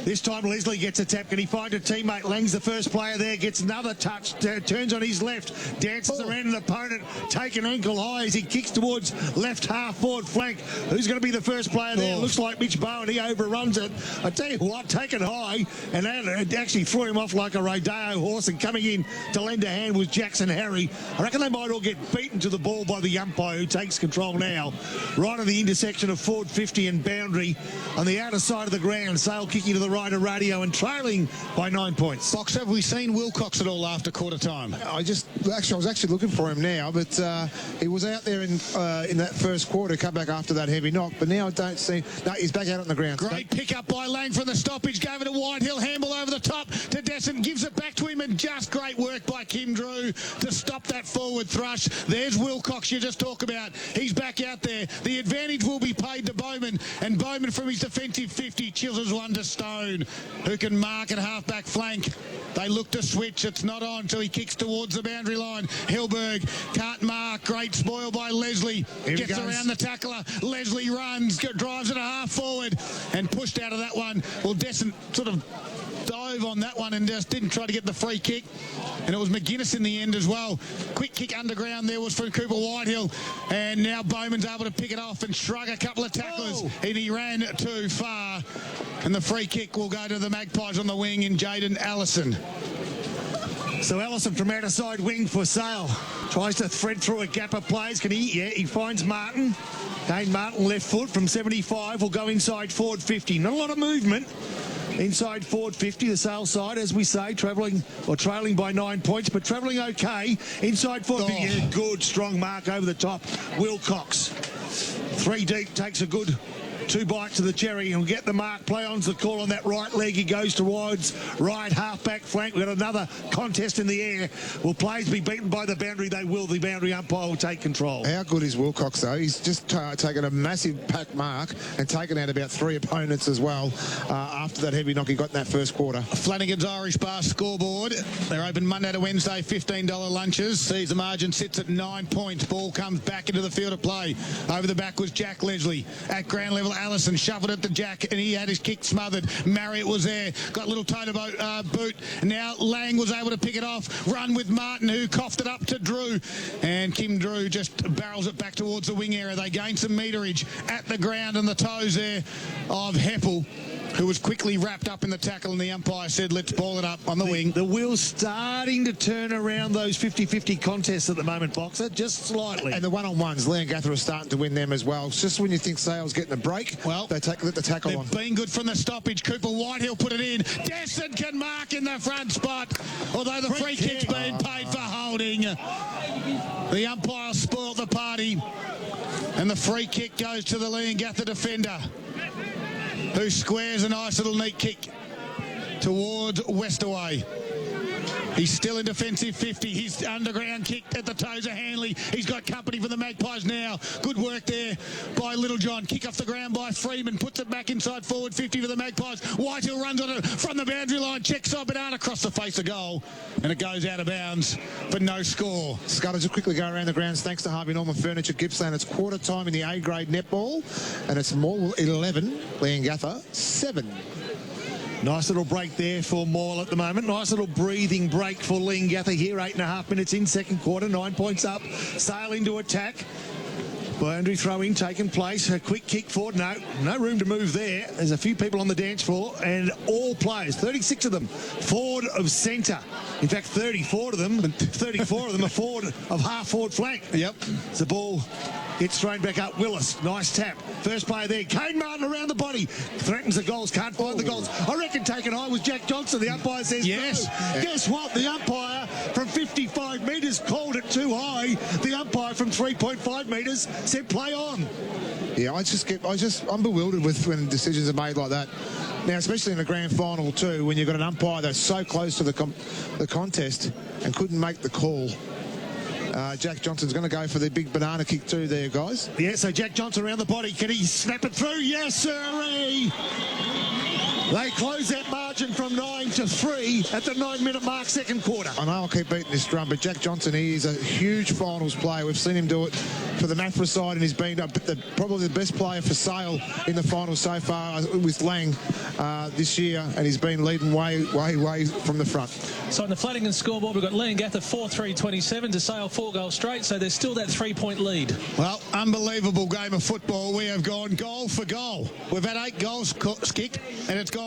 This time Leslie gets a tap. Can he find a teammate? Lang's the first player there. Gets another touch. Turns on his left. Dances around an opponent. Taken ankle high as he kicks towards left half forward flank. Who's going to be the first player there? Looks like Mitch Bowen. He overruns it. I tell you what, taken high. And that actually threw him off like a rodeo horse. And coming in to lend a hand was Jackson Harry. I reckon they might all get beaten to the ball by the umpire, who takes control now. Right at the intersection of Ford 50 and Boundary on the outer side of the ground. Sale kicking to the right of Radio and trailing by 9 points. Box, have we seen Wilcox at all after quarter time? I was actually looking for him now, but he was out there in that first quarter, come back after that heavy knock, but now I don't see. No, he's back out on the ground. Great pick up by Lang from the stoppage, gave it to Whitehill, handball over the top to Descent, gives it back to him, and just great work by Kim Drew to stop that forward thrush. There's Wilcox you just talk about. He's back out there. The advantage will be paid to Bowman, and Bowman from his defensive 50 chisels one to Stone, who can mark at half-back flank. They look to switch. It's not on, so he kicks towards the boundary line. Hilberg can't mark. Great spoil by Leslie. Gets around the tackler. Leslie runs, drives it a half forward and pushed out of that one. Well, Descent sort of dove on that one and just didn't try to get the free kick, and it was McGuinness in the end as well. Quick kick underground there was from Cooper Whitehill, and now Bowman's able to pick it off and shrug a couple of tacklers, and he ran too far, and the free kick will go to the Magpies on the wing in Jaden Allison. So Allison from outer side wing for Sale. Tries to thread through a gap of players. Can he? Yeah, he finds Martin. Kane Martin left foot from 75 will go inside forward 50. Not a lot of movement. Inside forward 50, the Sale side, as we say, travelling or trailing by 9 points, but travelling okay. Inside forward 50, yeah, good, strong mark over the top. Wilcox, 3 deep, takes a good 2 bites of the cherry and will get the mark. Play on's the call on that right leg. He goes towards right half-back flank. We've got another contest in the air. Will plays be beaten by the boundary? They will. The boundary umpire will take control. How good is Wilcox, though? He's just taken a massive pack mark and taken out about 3 opponents as well after that heavy knock he got in that first quarter. Flanagan's Irish Bar scoreboard. They're open Monday to Wednesday, $15 lunches. Sees the margin sits at 9 points. Ball comes back into the field of play. Over the back was Jack Leslie. At ground level, Allison shuffled it to Jack, and he had his kick smothered. Marriott was there, got a little toe boot. Now Lang was able to pick it off. Run with Martin, who coughed it up to Drew, and Kim Drew just barrels it back towards the wing area. They gain some meterage at the ground and the toes there of Heppel. who was quickly wrapped up in the tackle, and the umpire said, let's ball it up on the wing. The wheel's starting to turn around those 50-50 contests at the moment, Boxer, just slightly. And the one-on-ones, Leongatha are starting to win them as well. It's just when you think Sale's getting a break, well, they let the tackle on. They've been good from the stoppage. Cooper Whitehill put it in. Desson can mark in the front spot, although the free kick's been paid for holding. The umpire spoiled the party, and the free kick goes to the Leongatha defender, who squares a nice little neat kick towards Westaway. He's still in defensive 50. He's underground kick at the toes of Hanley. He's got company for the Magpies now. Good work there by Littlejohn. Kick off the ground by Freeman. Puts it back inside forward 50 for the Magpies. Whitehill runs on it from the boundary line. Checks side banana across the face of goal. And it goes out of bounds for no score. Scutters will quickly go around the grounds thanks to Harvey Norman Furniture Gippsland. It's quarter time in the A-grade netball. And it's Maul 11, Leongatha 7. Nice little break there for Maul at the moment. Nice little breathing break for Leongatha here. 8.5 minutes in second quarter. 9 points up. Sail into attack. Boundary throw-in taking place. A quick kick forward. No room to move there. There's a few people on the dance floor, and all players, 36 of them, forward of centre. In fact, 34 of them are forward of half-forward flank. Yep. The ball gets thrown back up. Willis, nice tap. First player there. Kane Martin around the body. Threatens the goals, can't find the goals. I reckon taken high was Jack Johnson. The umpire says yes. No. Guess what? The umpire from 55 metres called it too high. The umpire from 3.5 metres said play on. Yeah, I'm bewildered with when decisions are made like that. Now, especially in the grand final too, when you've got an umpire that's so close to the contest and couldn't make the call. Jack Johnson's going to go for the big banana kick too there, guys. Yeah, so Jack Johnson around the body. Can he snap it through? Yes, sirree. They close that margin from 9 to 3 at the 9-minute mark, second quarter. I know I'll keep beating this drum, but Jack Johnson, he is a huge finals player. We've seen him do it for the Mathra side, and he's been probably the best player for Sale in the finals so far with Lang this year, and he's been leading way from the front. So on the Flanagan scoreboard, we've got Leongatha 4-3-27 to Sale 4 goals straight, so there's still that 3-point lead. Well, unbelievable game of football. We have gone goal for goal. We've had 8 goals kicked, and it's gone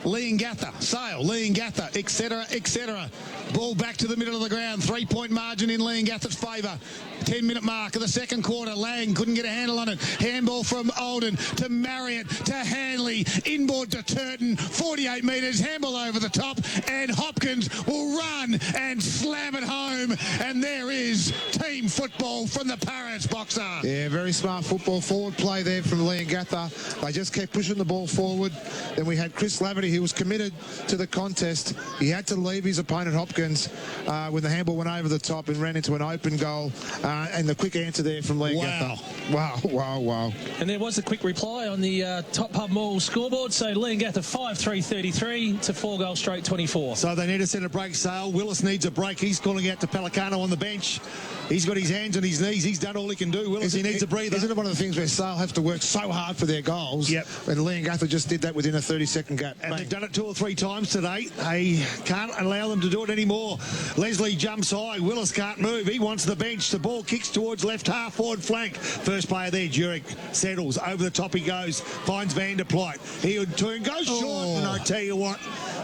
Leongatha, Sale, Leongatha, etc., etc. Ball back to the middle of the ground. 3-point margin in Leongatha's favour. 10-minute mark of the second quarter. Lang couldn't get a handle on it. Handball from Olden to Marriott to Hanley. Inboard to Turton. 48 metres. Handball over the top. And Hopkins will run and slam it home. And there is team football from the Parrots, Boxer. Yeah, very smart football. Forward play there from Leongatha. They just kept pushing the ball forward. Then we had Chris Laverty, who was committed to the contest. He had to leave his opponent Hopkins when the handball went over the top and ran into an open goal. And the quick answer there from Leongatha. Wow. And there was a quick reply on the Top Pub Mall scoreboard. So Leongatha 5-3-33 to 4 goals straight 24. So they need to set a break, Sale. Willis needs a break. He's calling out to Pelicano on the bench. He's got his hands on his knees. He's done all he can do. Willis, he needs a breather. Isn't it one of the things where Sale have to work so hard for their goals? Yep. And Leongatha just did that within a 30-second gap. And they've done it 2 or 3 times today. They can't allow them to do it anymore. Leslie jumps high. Willis can't move. He wants the bench. The ball kicks towards left half forward flank. First player there, Jurek, settles. Over the top he goes. Finds Van der Plyt. He would turn, goes short. And I tell you what,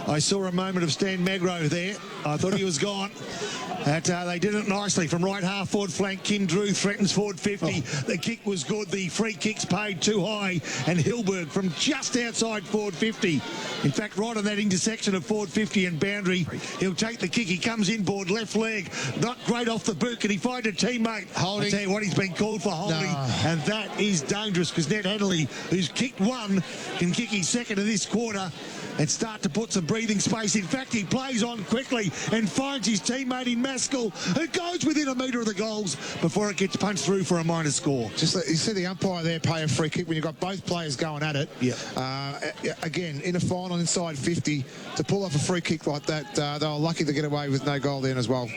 I saw a moment of Stan Magro there. I thought he was gone. They did it nicely from right half forward flank. Kim Drew threatens forward 50. The kick was good. The free kick's paid too high. And Hilberg from just outside forward 50. In fact, right on that intersection of forward 50 and boundary, he'll take the kick. He comes inboard, left leg. Not great off the boot. Can he find a teammate? Holding. I tell you what, he's been called for holding. No. And that is dangerous because Ned Hanley, who's kicked 1, can kick his second of this quarter and start to put some breathing space. In fact, he plays on quickly and finds his teammate in Maskell, who goes within a metre of the goals before it gets punched through for a minor score. Just you see the umpire there pay a free kick when you've got both players going at it. Yeah. Again, in a final inside 50, to pull off a free kick like that, they were lucky to get away with no goal then as well.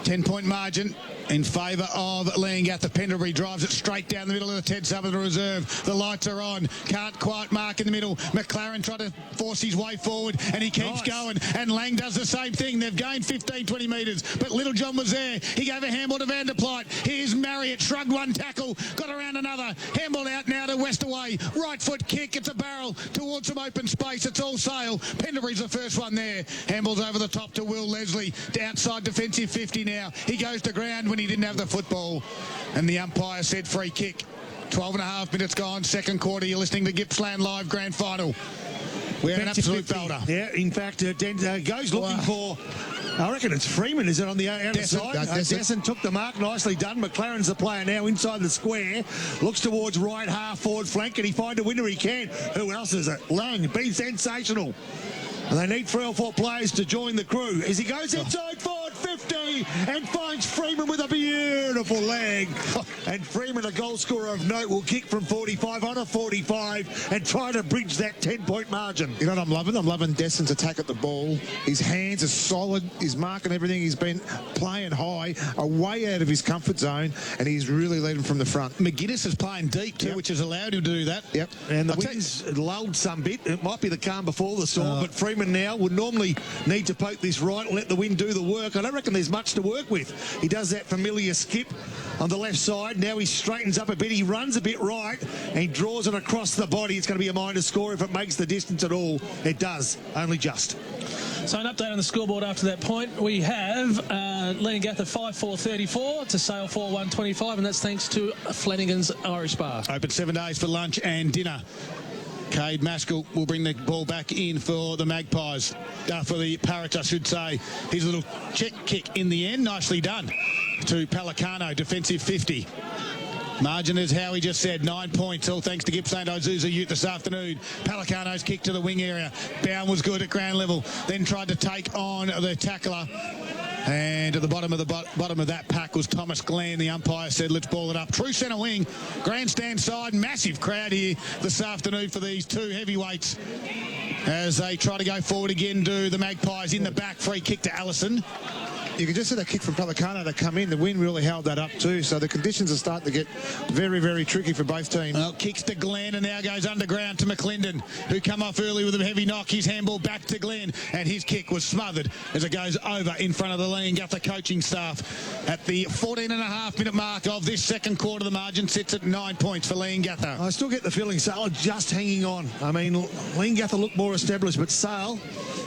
10-point margin. in favour of Leongatha. Pendlebury drives it straight down the middle of the Ted Sutherland Reserve. The lights are on. Can't quite mark in the middle. McLaren tried to force his way forward and he keeps going. And Lang does the same thing. They've gained 15, 20 metres. But Littlejohn was there. He gave a handball to Van der Plyt. Here's Marriott. Shrugged one tackle. Got around another. Handball out now to Westaway. Right foot kick. It's a barrel towards some open space. It's all sail. Pendlebury's the first one there. Handball's over the top to Will Leslie. To outside defensive 50 now. He goes to ground when he didn't have the football. And the umpire said free kick. 12 and a half minutes gone. Second quarter. You're listening to Gippsland Live Grand Final. We have an absolute belter. Yeah, in fact, goes looking for... I reckon it's Freeman, is it, on the outer side? Desson took the mark, nicely done. McLaren's the player now inside the square. Looks towards right half forward flank. Can he find a winner? He can. Who else is it? Lang, been sensational. And they need 3 or 4 players to join the crew. As he goes inside forward 50 and finds Freeman with a beautiful leg. And Freeman, a goal scorer of note, will kick from 45 on a 45 and try to bridge that 10-point margin. You know what I'm loving? I'm loving Desson's attack at the ball. His hands are solid. He's marking everything. He's been playing high, way out of his comfort zone, and he's really leading from the front. McGuinness is playing deep too, which has allowed him to do that. Yep. And the wind's lulled some bit. It might be the calm before the storm, but Freeman now would normally need to poke this right and let the wind do the work. I don't reckon there's much to work with. He does that familiar skip on the left side. Now he straightens up a bit. He runs a bit right and he draws it across the body. It's going to be a minor score if it makes the distance at all. It does, only just. So an update on the scoreboard after that point. We have Leongatha 5-4-34 to Sale 4-1-25, and that's thanks to Flanagan's Irish Bar. Open 7 days for lunch and dinner. Cade Maskell will bring the ball back in for the Magpies, for the Parrots, I should say. Here's a little check kick in the end, nicely done to Pelicano, defensive 50. Margin is how he just said, 9 points, all thanks to Gippsland Ozuza Ute this afternoon. Pelicano's kick to the wing area. Bound was good at ground level, then tried to take on the tackler. And at the bottom of that pack was Thomas Glenn. The umpire said, let's ball it up. True centre wing, grandstand side, massive crowd here this afternoon for these two heavyweights as they try to go forward again to the Magpies. In the back, free kick to Allison. You can just see that kick from Pelicano to come in. The wind really held that up too, so the conditions are starting to get very, very tricky for both teams. Well, kicks to Glenn and now goes underground to McClendon, who come off early with a heavy knock. His handball back to Glenn, and his kick was smothered as it goes over in front of the Leongatha coaching staff. At the 14.5-minute mark of this second quarter, the margin sits at 9 points for Leongatha. I still get the feeling Sale are just hanging on. I mean, Leongatha look more established, but Sale,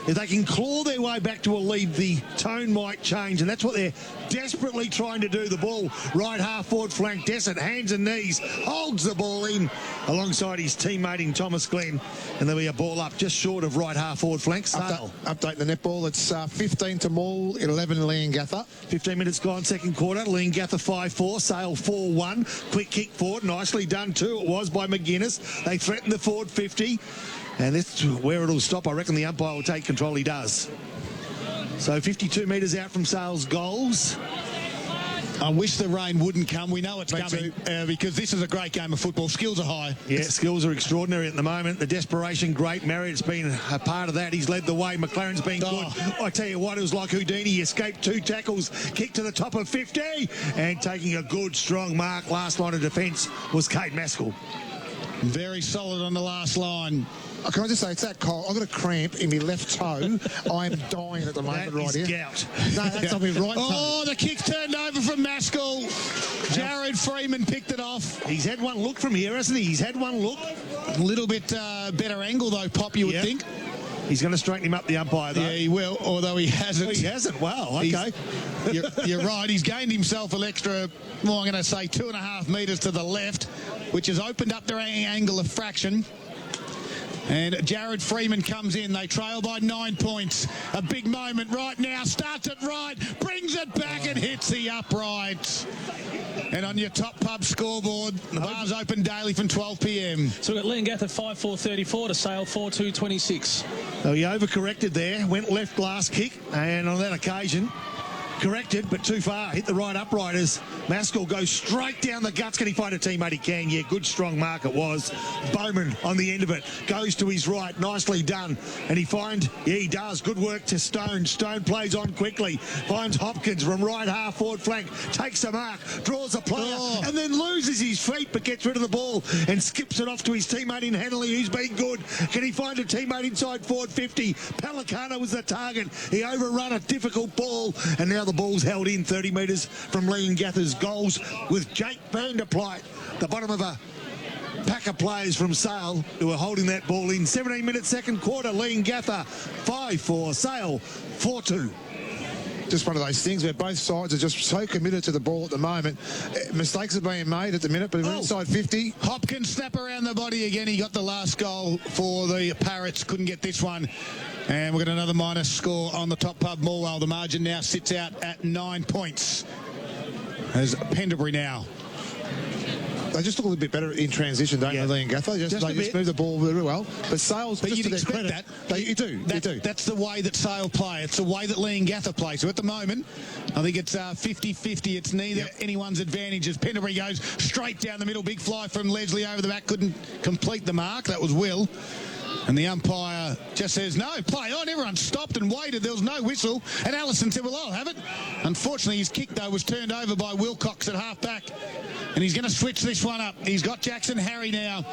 if they can claw their way back to a lead, the tone might change, and that's what they're desperately trying to do. The ball right half forward flank. Desson, hands and knees, holds the ball in alongside his teammate in Thomas Glenn, and there'll be a ball up just short of right half forward flank. Sale. Update the netball. It's 15 to Maul, 11 Leongatha. 15 minutes gone, second quarter. Leongatha 5-4, Sale 4-1. Quick kick forward, nicely done too. It was by McGuinness. They threaten the forward 50. And that's where it'll stop. I reckon the umpire will take control. He does. So 52 metres out from Sale's goals. I wish the rain wouldn't come. We know it's coming because this is a great game of football. Skills are high. Yeah, skills are extraordinary at the moment. The desperation, great. Marriott's been a part of that. He's led the way. McLaren's been good. I tell you what, it was like Houdini. He escaped 2 tackles, kicked to the top of 50, and taking a good, strong mark. Last line of defence was Cade Maskell. Very solid on the last line. Can I just say, it's that cold. I've got a cramp in my left toe. I'm dying at the moment right here. Gout. No, that's on my right toe. Oh, the kick's turned over from Maskell. Jared Freeman picked it off. He's had one look from here, hasn't he? He's had one look. A little bit better angle, though, Pop, you would think. He's going to straighten him up, the umpire, though. Yeah, he will, although he hasn't. Oh, he hasn't? Wow, okay. You're right. He's gained himself an extra, well, I'm going to say 2.5 metres to the left, which has opened up their angle a fraction. And Jared Freeman comes in. They trail by 9 points. A big moment right now. Starts it right, brings it back and hits the upright. And on your top pub scoreboard, the bar's open daily from 12 p.m. So we've got Leongatha 5-4-34 to Sale 4-2-26. So he overcorrected there, went left last kick, and on that occasion, corrected, but too far. Hit the right upright as Maskell goes straight down the guts. Can he find a teammate? He can. Yeah, good strong mark it was. Bowman on the end of it. Goes to his right. Nicely done. And he does. Good work to Stone. Stone plays on quickly. Finds Hopkins from right half forward flank. Takes a mark. Draws a player. And then loses his feet but gets rid of the ball and skips it off to his teammate in Hanley, who's been good. Can he find a teammate inside forward 50? Pelicano was the target. He overrun a difficult ball, and now the ball's held in 30 metres from Leongatha's goals with Jake Van der Plyt, the bottom of a pack of players from Sale who are holding that ball in. 17 minutes second quarter. Leongatha 5-4, Sale 4-2. Just one of those things where both sides are just so committed to the ball at the moment. Mistakes are being made at the minute, but inside 50. Hopkins snap around the body again. He got the last goal for the Parrots. Couldn't get this one. And we've got another minus score on the top pub Morwell. The margin now sits out at 9 points. As Pendlebury now. They just look a little bit better in transition, don't they, Leongatha? They just move the ball very well. But Sale's, but you'd expect credit, that. You do. That's the way that Sale play. It's the way that Leongatha play. So at the moment, I think it's 50-50. It's neither anyone's advantage as Pendlebury goes straight down the middle. Big fly from Leslie over the back. Couldn't complete the mark. That was Will. And the umpire just says, no, play on. Everyone stopped and waited. There was no whistle. And Allison said, well, I'll have it. Unfortunately, his kick, though, was turned over by Wilcox at half-back. And he's going to switch this one up. He's got Jackson Harry now.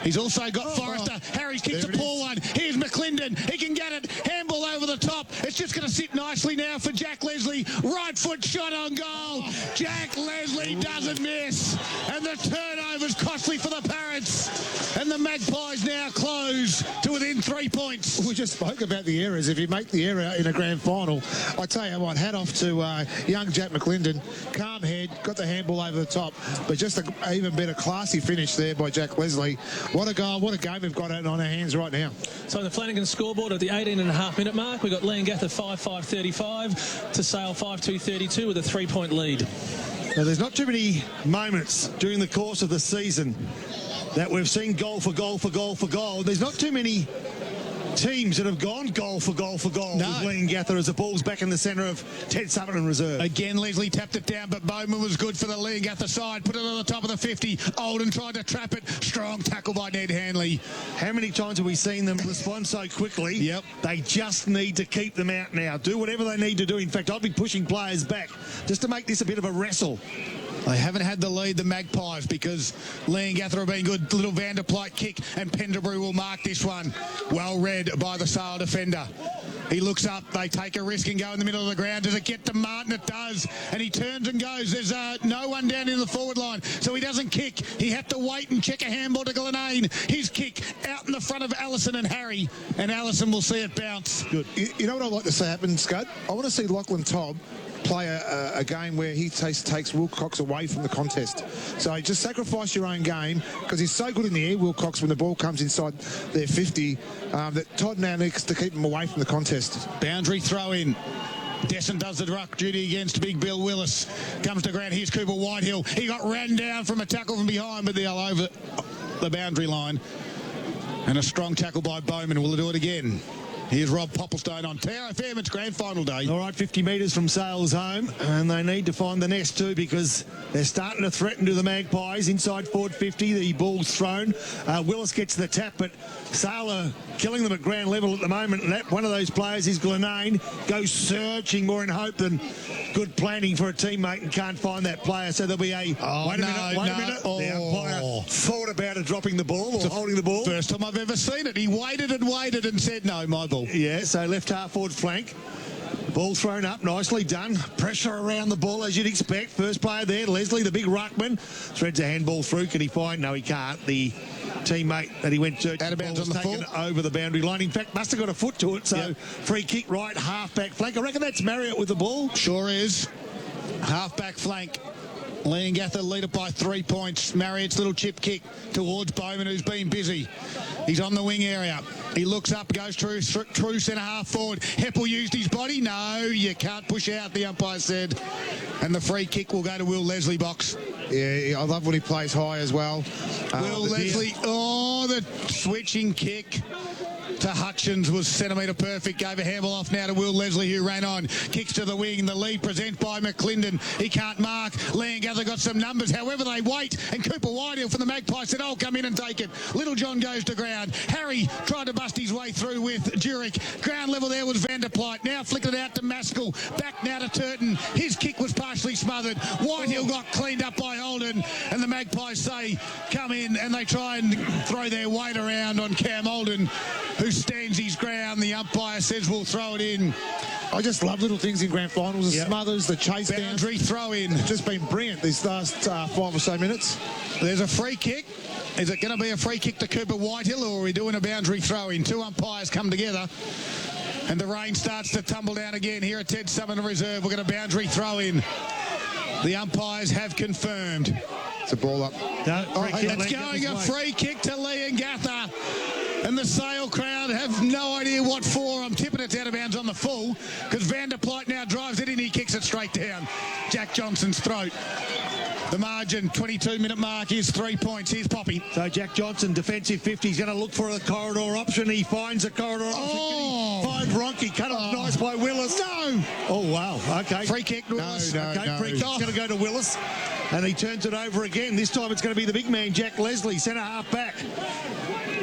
He's also got Forrester. Harry's kicked a poor one. Here's McClendon. He can get it. Handball over the top. It's just going to sit nicely now for Jack Leslie. Right foot shot on goal. Jack Leslie doesn't miss. And the turnover's costly for the Parrots. And the Magpies now close to within 3 points. We just spoke about the errors. If you make the error in a grand final, I tell you what, hat off to young Jack McClendon. Calm head, got the handball over the top. But just an even better classy finish there by Jack Leslie. What a goal, what a game we've got on our hands right now. So the Flanagan scoreboard at the 18.5-minute mark, we've got Leongatha 5-5-35 to Sale 5-2-32 with a 3-point lead. Now, there's not too many moments during the course of the season that we've seen goal for goal for goal for goal. There's not too many teams that have gone goal for goal for goal with Leongatha as the ball's back in the centre of Ted Sutherland reserve. Again, Leslie tapped it down, but Bowman was good for the Leongatha side. Put it on the top of the 50. Olden tried to trap it. Strong tackle by Ned Hanley. How many times have we seen them respond so quickly? Yep. They just need to keep them out now. Do whatever they need to do. In fact, I'll be pushing players back just to make this a bit of a wrestle. They haven't had the lead, the Magpies, because Leongatha have been good. Little Van der Plyt kick, and Pendlebury will mark this one. Well read by the Sale defender. He looks up, they take a risk and go in the middle of the ground. Does it get to Martin? It does. And he turns and goes. There's no one down in the forward line, so he doesn't kick. He had to wait and check a handball to Glenane. His kick out in the front of Allison and Harry, and Allison will see it bounce. Good. You know what I'd like to see happen, Scud? I want to see Lachlan Tobb play a game where he takes Wilcox away from the contest. So just sacrifice your own game, because he's so good in the air, Wilcox, when the ball comes inside their 50, that Todd now needs to keep him away from the contest. Boundary throw in. Desson does the ruck duty against Big Bill Willis. Comes to ground. Here's Cooper Whitehill. He got ran down from a tackle from behind, but they're over the boundary line. And a strong tackle by Bowman. Will do it again? Here's Rob Popplestone on Tower FM. It's grand final day. All right, 50 metres from Sale's home, and they need to find the nest too, because they're starting to threaten to the Magpies. Inside forward 50, the ball's thrown. Willis gets the tap, but Sale are killing them at ground level at the moment, and that one of those players is Glenane. Goes searching more in hope than good planning for a teammate, and can't find that player. So there'll be a wait a minute. Oh. The umpire thought about it dropping the ball or holding the ball. First time I've ever seen it. He waited and said, no, my ball. Yeah, so left half forward flank. Ball thrown up, nicely done. Pressure around the ball as you'd expect. First player there, Leslie, the big ruckman. Threads a handball through. Can he find? No, he can't. The teammate that he went to out of bounds on the taken over the boundary line. In fact, must have got a foot to it. So free kick right, half-back flank. I reckon that's Marriott with the ball. Sure is. Half-back flank. Leongatha lead it by 3 points. Marriott's little chip kick towards Bowman, who's been busy. He's on the wing area. He looks up, goes true centre half forward. Heppel used his body. No, you can't push out, the umpire said. And the free kick will go to Will Leslie box. Yeah, I love when he plays high as well. Will Leslie, the switching kick. to Hutchins was centimetre perfect. Gave a handball off now to Will Leslie, who ran on. Kicks to the wing. The lead present by McClendon. He can't mark. Leongatha got some numbers. However, they wait. And Cooper Whitehill from the Magpies said, "I'll come in and take it." Little John goes to ground. Harry tried to bust his way through with Jurek. Ground level there was Vanderplyte. Now flicked it out to Maskell. Back now to Turton. His kick was partially smothered. Whitehill got cleaned up by Holden. And the Magpies say, "Come in," and they try and throw their weight around on Cam Holden, who stands his ground. The umpire says we'll throw it in. I just love little things in grand finals. The smothers, the chase down. Boundary throw in. Just been brilliant these last 5 or so minutes. There's a free kick. Is it going to be a free kick to Cooper Whitehill, or are we doing a boundary throw in? Two umpires come together. And the rain starts to tumble down again here at Ted Summoner Reserve. We're going to boundary throw in. The umpires have confirmed. It's a ball up. No, It's going a free kick to Leongatha. And the Sale crowd have no idea what for. I'm tipping it's out of bounds on the full, because Vanderplyte now drives it in. He kicks it straight down Jack Johnson's throat. The margin, 22-minute mark, is 3 points. Here's Poppy. So Jack Johnson, defensive 50. He's going to look for a corridor option. He finds a corridor option. Oh! Can he find Ronke? Cut off nice by Willis. No! Oh, wow. Okay. Free kick to Willis. No. Free kick's going to go to Willis. And he turns it over again. This time it's going to be the big man, Jack Leslie, centre half back.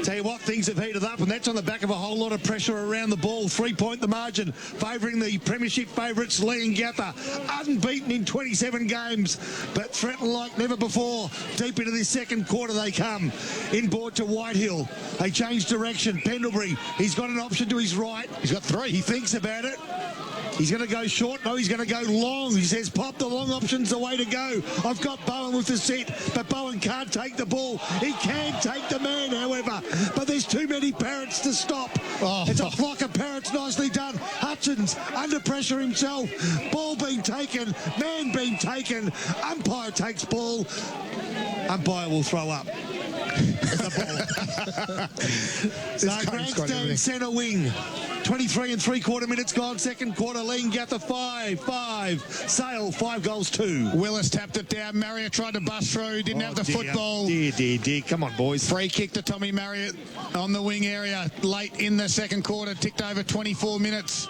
Tell you what, things have heated up, and that's on the back of a whole lot of pressure around the ball. 3 point the margin, favouring the premiership favourites, Leongatha. Unbeaten in 27 games, but threatened like never before. Deep into this second quarter they come. Inboard to Whitehill. They change direction. Pendlebury, he's got an option to his right. He's got three. He thinks about it. He's going to go short. No, he's going to go long. He says, "Pop, the long option's the way to go. I've got Bowen with the set," but Bowen can't take the ball. He can take the man, however, but there's too many parrots to stop. It's a flock of parrots, nicely done. Hutchins under pressure himself. Ball being taken, man being taken. Umpire takes ball. Umpire will throw up. So grandstand centre wing. 23 and 3/4 minutes gone. Second quarter, Leongatha 5-5. Sale 5 goals 2. Willis tapped it down. Marriott tried to bust through. Didn't have the football. Dear. Come on, boys. Free kick to Tommy Marriott on the wing area late in the second quarter. Ticked over 24 minutes.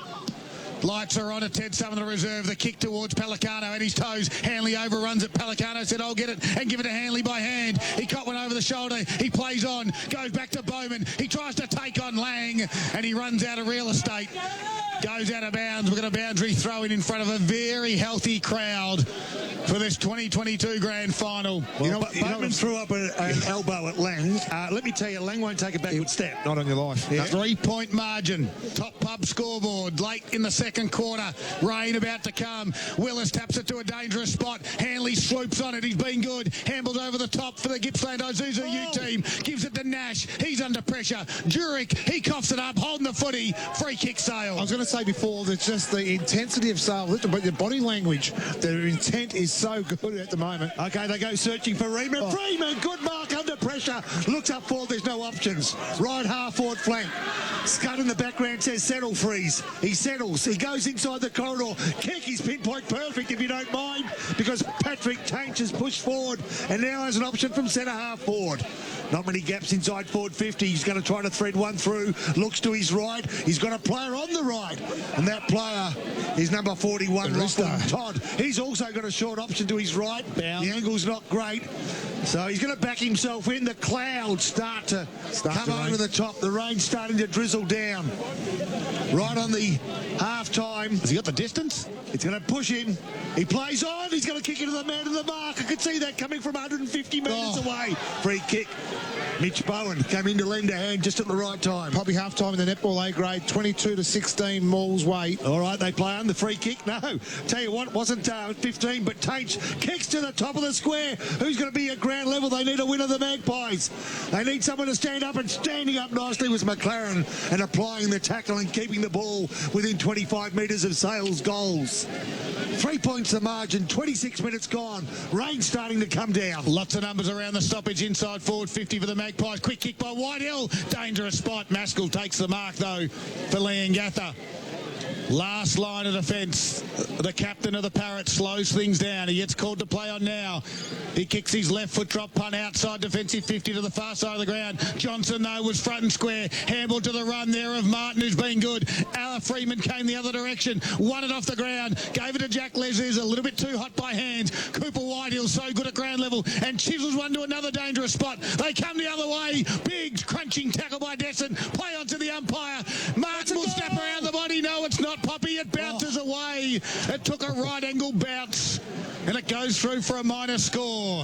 Lights are on at Ted Summoner Reserve. The kick towards Pelicano at his toes. Hanley overruns it. Pelicano said, "I'll get it," and give it to Hanley by hand. He caught one over the shoulder. He plays on. Goes back to Bowman. He tries to take on Lang, and he runs out of real estate. Goes out of bounds. We've got a boundary throw in front of a very healthy crowd for this 2022 grand final. Well, Bowman threw up an elbow at Lang. Let me tell you, Lang won't take a backward step. Not on your life. Yeah. 3 point margin. Top pub scoreboard. Late in the second quarter. Rain about to come. Willis taps it to a dangerous spot. Hanley swoops on it. He's been good. Handles over the top for the Gippsland Isuzu U team. Gives it to Nash. He's under pressure. Jurek, he coughs it up, holding the footy. Free kick Sale. I was going to say before, that just the intensity of Sale, but the body language, their intent is so good at the moment. Okay, they go searching for Freeman. Freeman, good mark under pressure. Looks up forward, there's no options. Right half forward flank. Scud in the background says settle, freeze. He settles. He goes inside the corridor. Kick is pinpoint perfect, if you don't mind, because Patrick Tainch has pushed forward and now has an option from centre half forward. Not many gaps inside forward 50. He's going to try to thread one through. Looks to his right. He's got a player on the right. And that player is number 41, Lachlan Todd. He's also got a short option to his right. The angle's not great. So he's going to back himself in. The clouds start to come over the top. The rain's starting to drizzle down. Right on the half-time. Has he got the distance? It's going to push him. He plays on. He's going to kick it to the man in the mark. I could see that coming from 150 metres away. Free kick. Mitch Bowen came in to lend a hand just at the right time. Probably half-time in the netball A grade, 22-16 Mauls way. All right, they play on the free kick. No, tell you what, wasn't 15, but Tainch kicks to the top of the square. Who's going to be at ground level? They need a win of the Magpies. They need someone to stand up, and standing up nicely was McLaren and applying the tackle and keeping the ball within 25 metres of Sale's goals. 3 points the margin, 26 minutes gone. Rain starting to come down. Lots of numbers around the stoppage inside forward 50 for the Magpies. Quick kick by Whitehill. Dangerous spot. Maskell takes the mark though for Leongatha. Last line of defence. The captain of the Parrots slows things down. He gets called to play on now. He kicks his left foot drop punt outside defensive 50 to the far side of the ground. Johnson, though, was front and square. Handball to the run there of Martin, who's been good. Ala Freeman came the other direction. Won it off the ground. Gave it to Jack Leslie. A little bit too hot by hands. Cooper Whitehill so good at ground level. And chisels one to another dangerous spot. They come the other way. Big crunching tackle by Desson. Play on to the umpire. Martin will snap around the body. No, it's not Poppy. It bounces away. It took a right angle bounce. And it goes through for a minor score.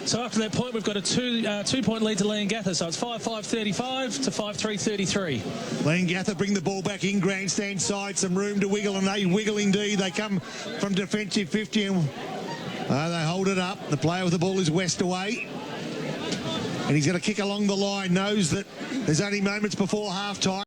So after that point, we've got a two-point lead to Leongatha. So it's 5-5-35 to 5-3-33. Leongatha bring the ball back in grandstand side. Some room to wiggle, and they wiggle indeed. They come from defensive 50 and they hold it up. The player with the ball is West away. And he's going to kick along the line. Knows that there's only moments before half-time.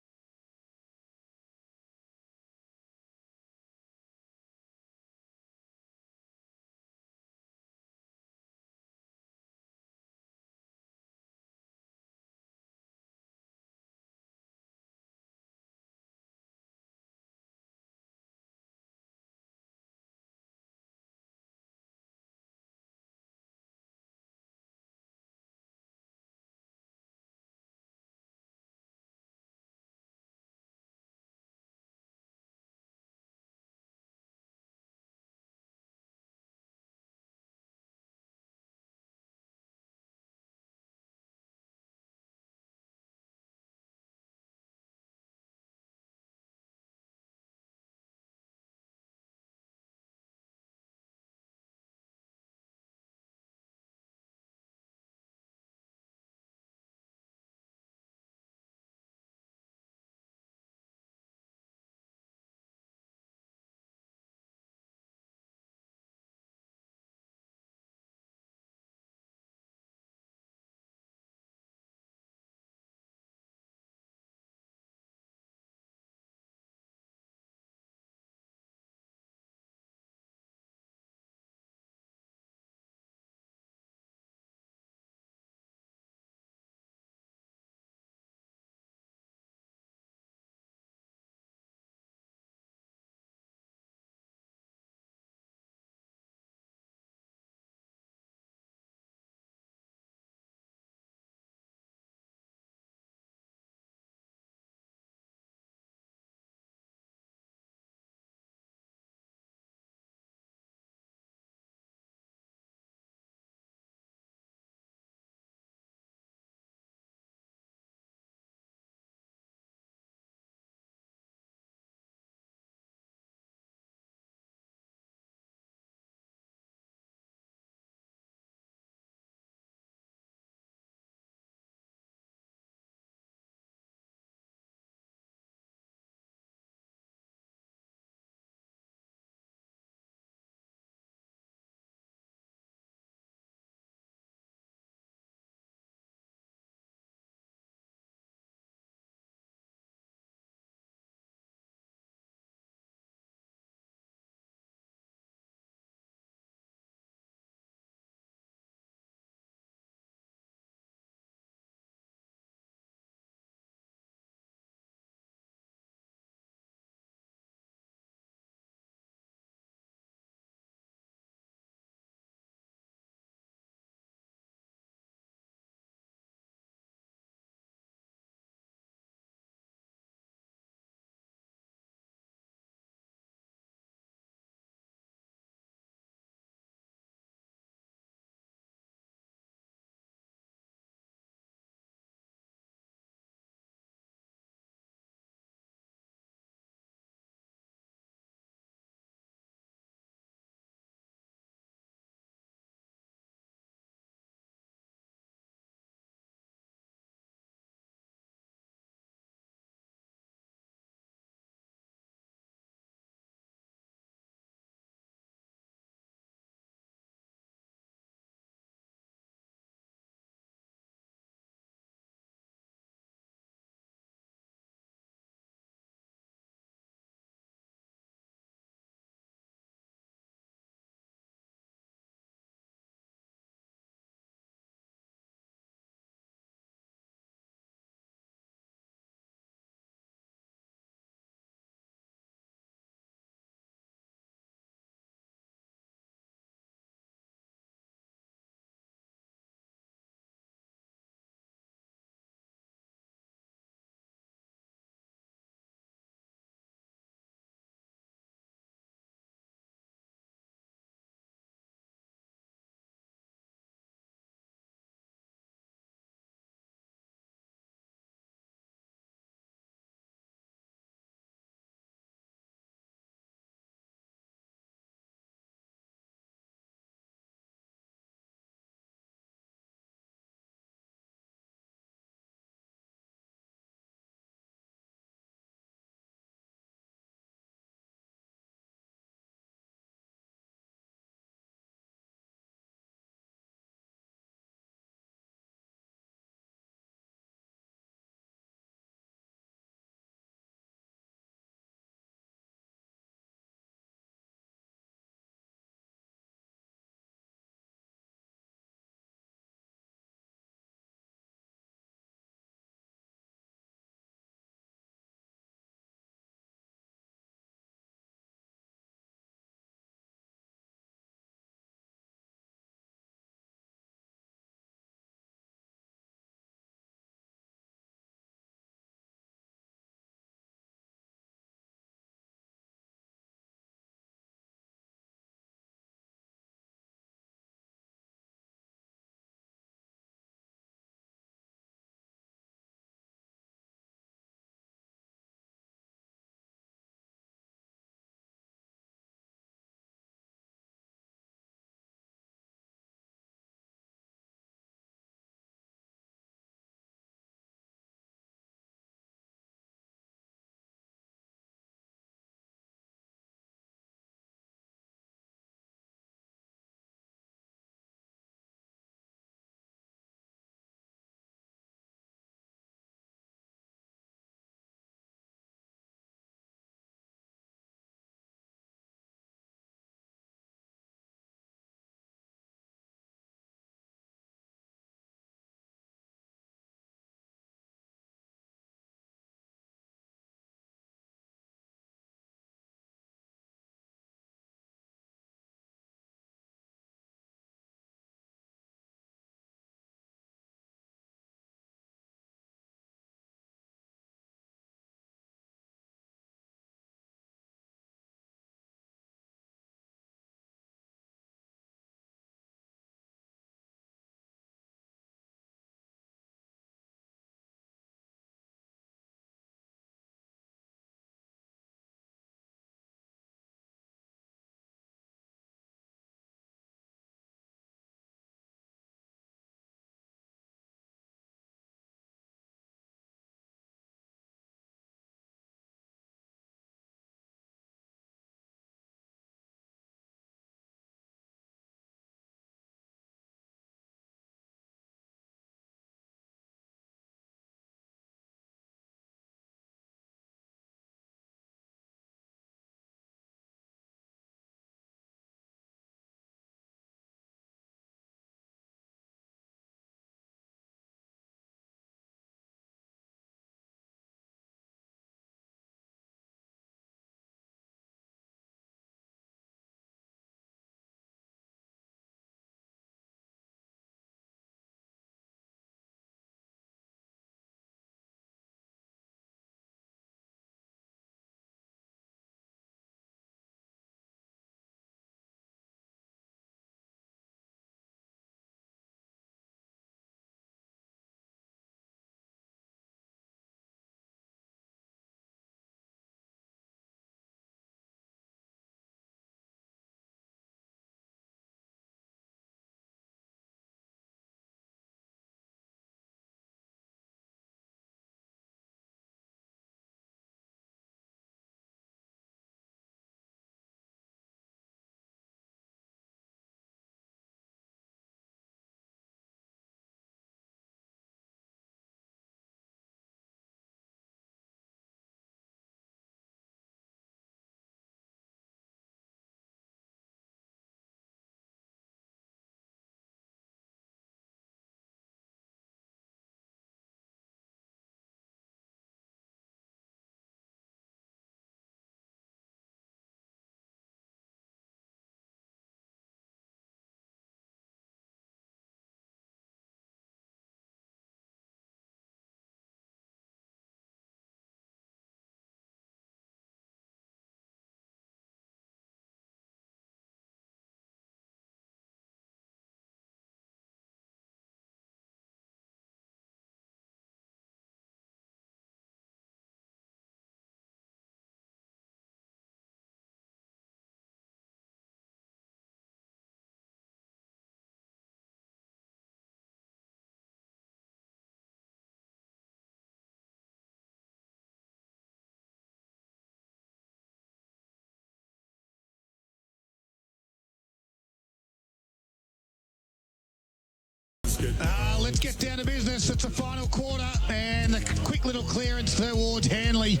get down to business. It's the final quarter, and the quick little clearance towards Hanley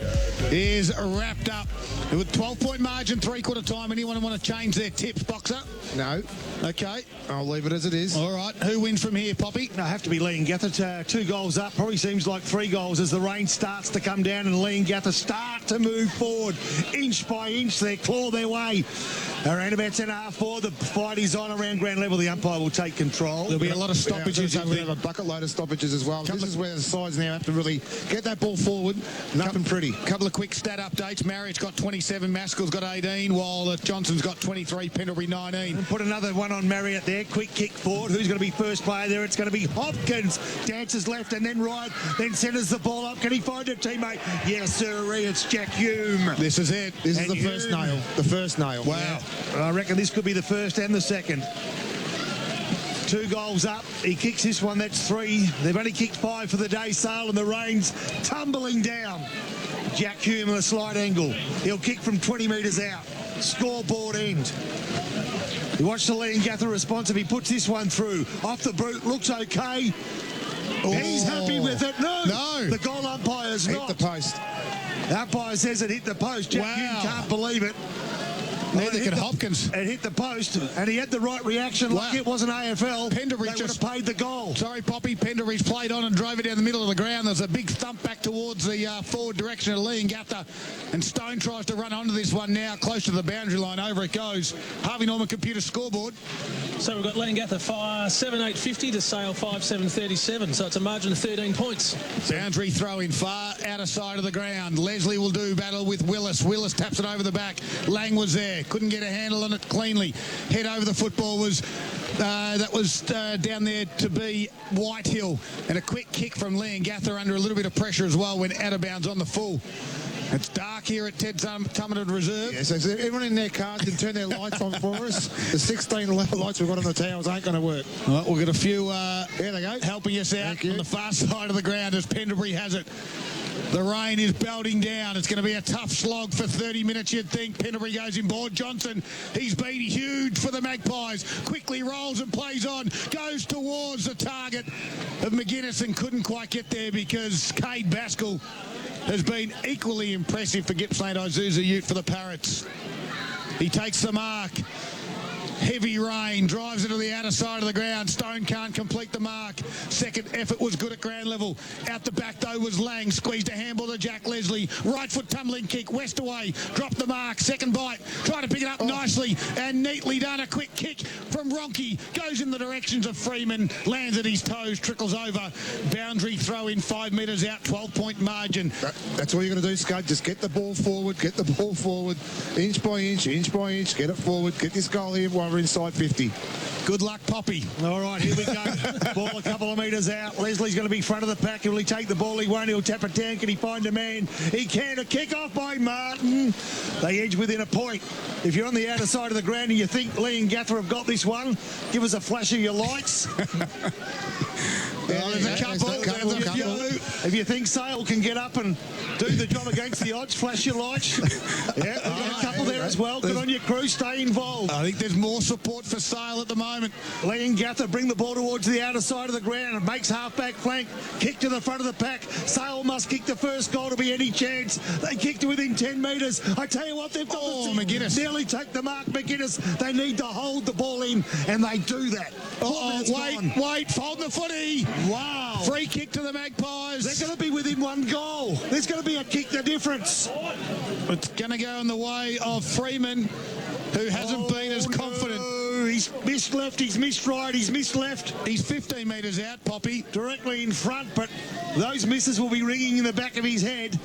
is wrapped up. With 12-point margin, three-quarter time. Anyone want to change their tips, Boxer? No. Okay. I'll leave it as it is. All right. Who wins from here, Poppy? I have to be Leongatha. 2 goals up. Probably seems like 3 goals as the rain starts to come down and Leongatha start to move forward. Inch by inch, they claw their way. Around about 10.5 forward. The fight is on around ground level. The umpire will take control. There'll be a lot of stoppages. We have a bucket load of stoppages as well. This is where the sides now have to really get that ball forward. Nothing pretty. Couple of quick stat updates. Marriott's got 27. Maskell's got 18. While Johnson's got 23. Pendlebury 19. And put another one on Marriott there. Quick kick forward. Who's going to be first player there? It's going to be Hopkins. Dances left and then right. Then centres the ball up. Can he find a teammate? Yes, sir. It's Jack Hume. This is it. This is the first nail. The first nail. Wow. Yeah. I reckon this could be the first and the second. 2 goals up. He kicks this one. That's 3. They've only kicked 5 for the day. Sale and the rain's tumbling down. Jack Hume on a slight angle. He'll kick from 20 metres out. Scoreboard end. You watch the Leongatha response. If he puts this one through, off the boot, looks okay. Oh. He's happy with it. No. The goal umpire's not. Hit the post. The umpire says it hit the post. Jack Hume can't believe it. Neither can Hopkins. It hit the post, and he had the right reaction. Like it wasn't AFL. Pendlebury they would have paid the goal. Sorry, Poppy. Pendlebury's played on and drove it down the middle of the ground. There's a big thump back towards the forward direction of Leongatha, and Stone tries to run onto this one now, close to the boundary line. Over it goes. Harvey Norman computer scoreboard. So we've got Leongatha 7-8-50 to Sale 5-7-37. So it's a margin of 13 points. Boundary throw in far outer side of the ground. Leslie will do battle with Willis. Willis taps it over the back. Lang was there. Couldn't get a handle on it cleanly. Head over the football was down there to be Whitehill. And a quick kick from Leongatha under a little bit of pressure as well when out of bounds on the full. It's dark here at Ted Tummeted Reserve. Yes, so everyone in their cars can turn their lights on for us. The 16 lights we've got on the towers ain't going to work. Well, we've got a few there they go. helping us out on the far side of the ground as Pendlebury has it. The rain is belting down. It's going to be a tough slog for 30 minutes, you'd think. Pendlebury goes in board. Johnson, he's been huge for the Magpies. Quickly rolls and plays on. Goes towards the target of McGuinness and couldn't quite get there because Cade Baskell has been equally impressive for Gippsland Isuzu Ute for the Parrots. He takes the mark. Heavy rain, drives it to the outer side of the ground. Stone can't complete the mark. Second effort was good at ground level. Out the back, though, was Lang. Squeezed a handball to Jack Leslie. Right foot tumbling kick. West away. Dropped the mark. Second bite. Tried to pick it up nicely and neatly done. A quick kick from Ronke. Goes in the directions of Freeman. Lands at his toes. Trickles over. Boundary throw in 5 metres out. 12-point margin. That's all you're going to do, Scud. Just get the ball forward. Get the ball forward. Inch by inch. Inch by inch. Get it forward. Get this goal here while we're inside 50. Good luck, Poppy. All right, here we go. Ball a couple of metres out. Leslie's going to be front of the pack. Will he take the ball? He won't. He'll tap it down. Can he find a man? He can. A kick off by Martin. They edge within a point. If you're on the outer side of the ground and you think Leongatha have got this one, give us a flash of your lights. There's a couple. If you think Sale can get up and do the job against the odds, flash your lights. Yeah, a couple there as well. Good on your crew. Stay involved. I think there's more support for Sale at the moment. Leongatha bring the ball towards the outer side of the ground and makes half-back flank. Kick to the front of the pack. Sale must kick the first goal to be any chance. They kick to within 10 metres. I tell you what, they've got McGuinness. Nearly take the mark, McGuinness. They need to hold the ball in, and they do that. Wait, folding the footy. Wow. Free kick to the Magpies. They're going to be within 1 goal. There's going to be a kick the difference. It's going to go in the way of Freeman, who hasn't been as confident. No. He's missed left, he's missed right, he's missed left. He's 15 metres out, Poppy. Directly in front, but those misses will be ringing in the back of his head.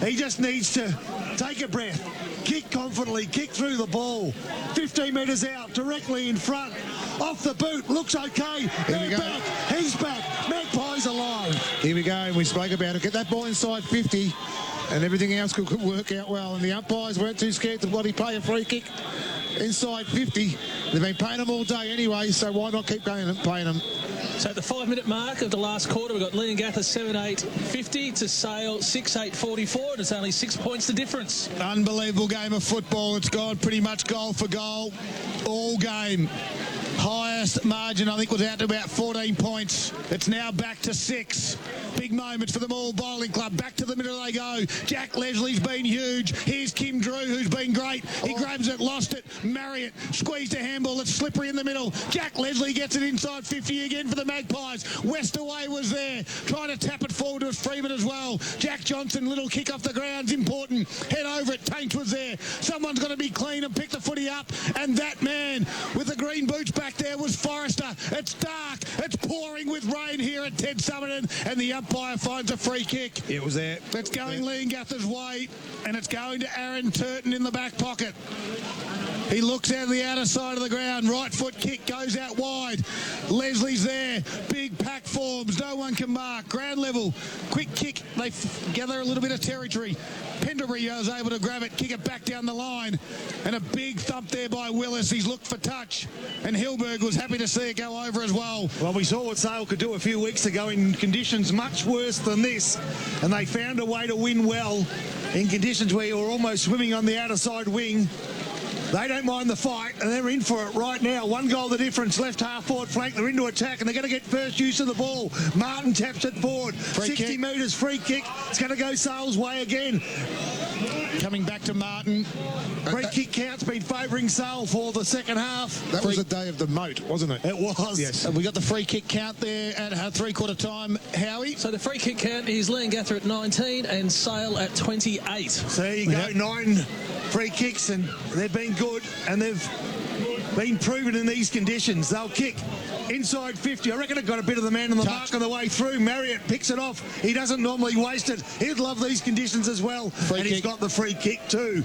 He just needs to take a breath, kick confidently, kick through the ball. 15 metres out, directly in front. Off the boot, looks okay. They're back, he's back. Magpies alive. Here we go, we spoke about it. Get that ball inside 50 and everything else could work out well. And the umpires weren't too scared to bloody play a free kick inside 50. They've been paying them all day anyway, so why not keep going and paying them? So at the 5-minute mark of the last quarter, we've got Leongatha 7-8-50 to Sale 6-8-44, and it's only 6 points the difference. Unbelievable game of football. It's gone pretty much goal for goal all game. Higher highest margin, I think, was out to about 14 points. It's now back to 6. Big moments for the Maul Bowling Club. Back to the middle they go. Jack Leslie's been huge. Here's Kim Drew, who's been great. He grabs it, lost it. Marriott squeezed a handball. It's slippery in the middle. Jack Leslie gets it inside 50 again for the Magpies. Westaway was there, trying to tap it forward to Freeman as well. Jack Johnson, little kick off the ground's important. Head over it. Taints was there. Someone's got to be clean and pick the footy up. And that man with the green boots back there was Forrester. It's dark. It's pouring with rain here at Ted Summerton. And the umpire finds a free kick. It was there. It's going Leongatha's way, and it's going to Aaron Turton in the back pocket. He looks out of the outer side of the ground. Right foot kick goes out wide. Leslie's there. Big pack forms. No one can mark. Ground level. Quick kick. They gather a little bit of territory. Pendlebury was able to grab it, kick it back down the line. And a big thump there by Willis. He's looked for touch. And Hilberg was happy to see it go over as well. Well, we saw what Sale could do a few weeks ago in conditions much worse than this. And they found a way to win well in conditions where you were almost swimming on the outer side wing. They don't mind the fight, and they're in for it right now. 1 goal the difference, left half forward flank. They're into attack, and they're going to get first use of the ball. Martin taps it forward. 60 metres, free kick. It's going to go Sale's way again. Coming back to Martin. Free kick count's been favouring Sale for the second half. That was the day of the moat, wasn't it? It was. Yes. We got the free kick count there at three-quarter time. Howie? So the free kick count is Leongatha at 19 and Sale at 28. So there you go, 9 free kicks, and they've been good, and they've been proven in these conditions. They'll kick inside 50. I reckon it got a bit of the man on the mark on the way through. Marriott picks it off. He doesn't normally waste it. He'd love these conditions as well. And he's got the free kick too.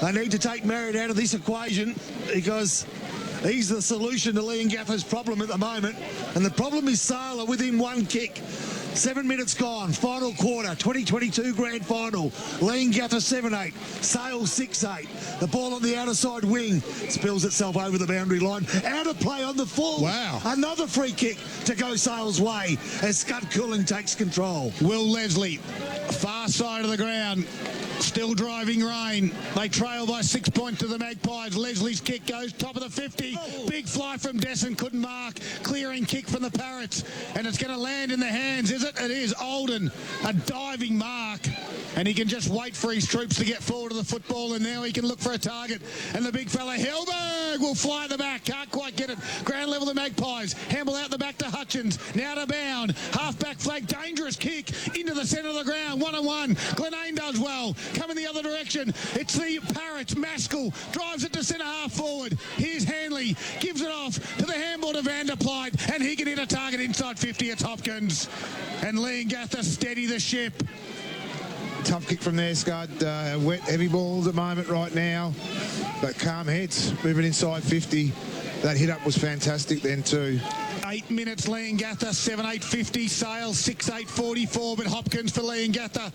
They need to take Marriott out of this equation because he's the solution to Leongatha's problem at the moment. And the problem is Sale are within 1 kick. 7 minutes gone, final quarter, 2022 grand final. Leongatha 7-8, Sale 6-8. The ball on the outer side wing spills itself over the boundary line. Out of play on the full. Wow. Another free kick to go Sale's way as Scud Cooling takes control. Will Leslie, far side of the ground. Still driving rain. They trail by 6 points to the Magpies. Leslie's kick goes top of the 50. Big fly from Desson, couldn't mark. Clearing kick from the Parrots. And it's going to land in the hands, is it? It is. Olden, a diving mark. And he can just wait for his troops to get forward to the football, and now he can look for a target. And the big fella, Hilberg, will fly at the back. Can't quite get it. Ground level the Magpies. Handle out the back to Hutchins. Now to Bound. Half-back flank. Dangerous kick into the centre of the ground. 1-on-1. Glenane does well. Coming the other direction. It's the Parrots. Maskell drives it to centre half forward. Here's Hanley. Gives it off to the handball to Van der Plyte. And he can hit a target inside 50. It's Hopkins. And Leongatha steady the ship. Tough kick from there, Scud. Wet, heavy balls at the moment right now. But calm heads, moving inside 50. That hit-up was fantastic then too. 8 minutes, Leongatha, 7-8-50. Sale, 6-8-44. But Hopkins for Leongatha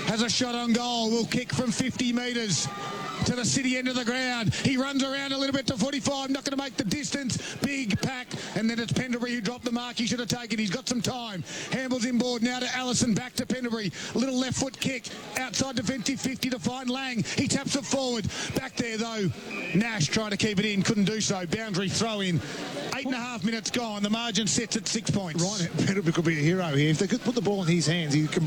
has a shot on goal. Will kick from 50 metres to the city end of the ground. He runs around a little bit to 45, not going to make the distance. Big pack, and then it's Pendlebury who dropped the mark. He should have taken. He's got some time. Handballs inboard now to Allison, back to Pendlebury. Little left foot kick outside defensive 50 to find Lang. He taps it forward. Back there though, Nash trying to keep it in, couldn't do so. Boundary throw in. 8.5 minutes gone. The margin sits at 6 points. Right, Pendlebury could be a hero here. If they could put the ball in his hands, he can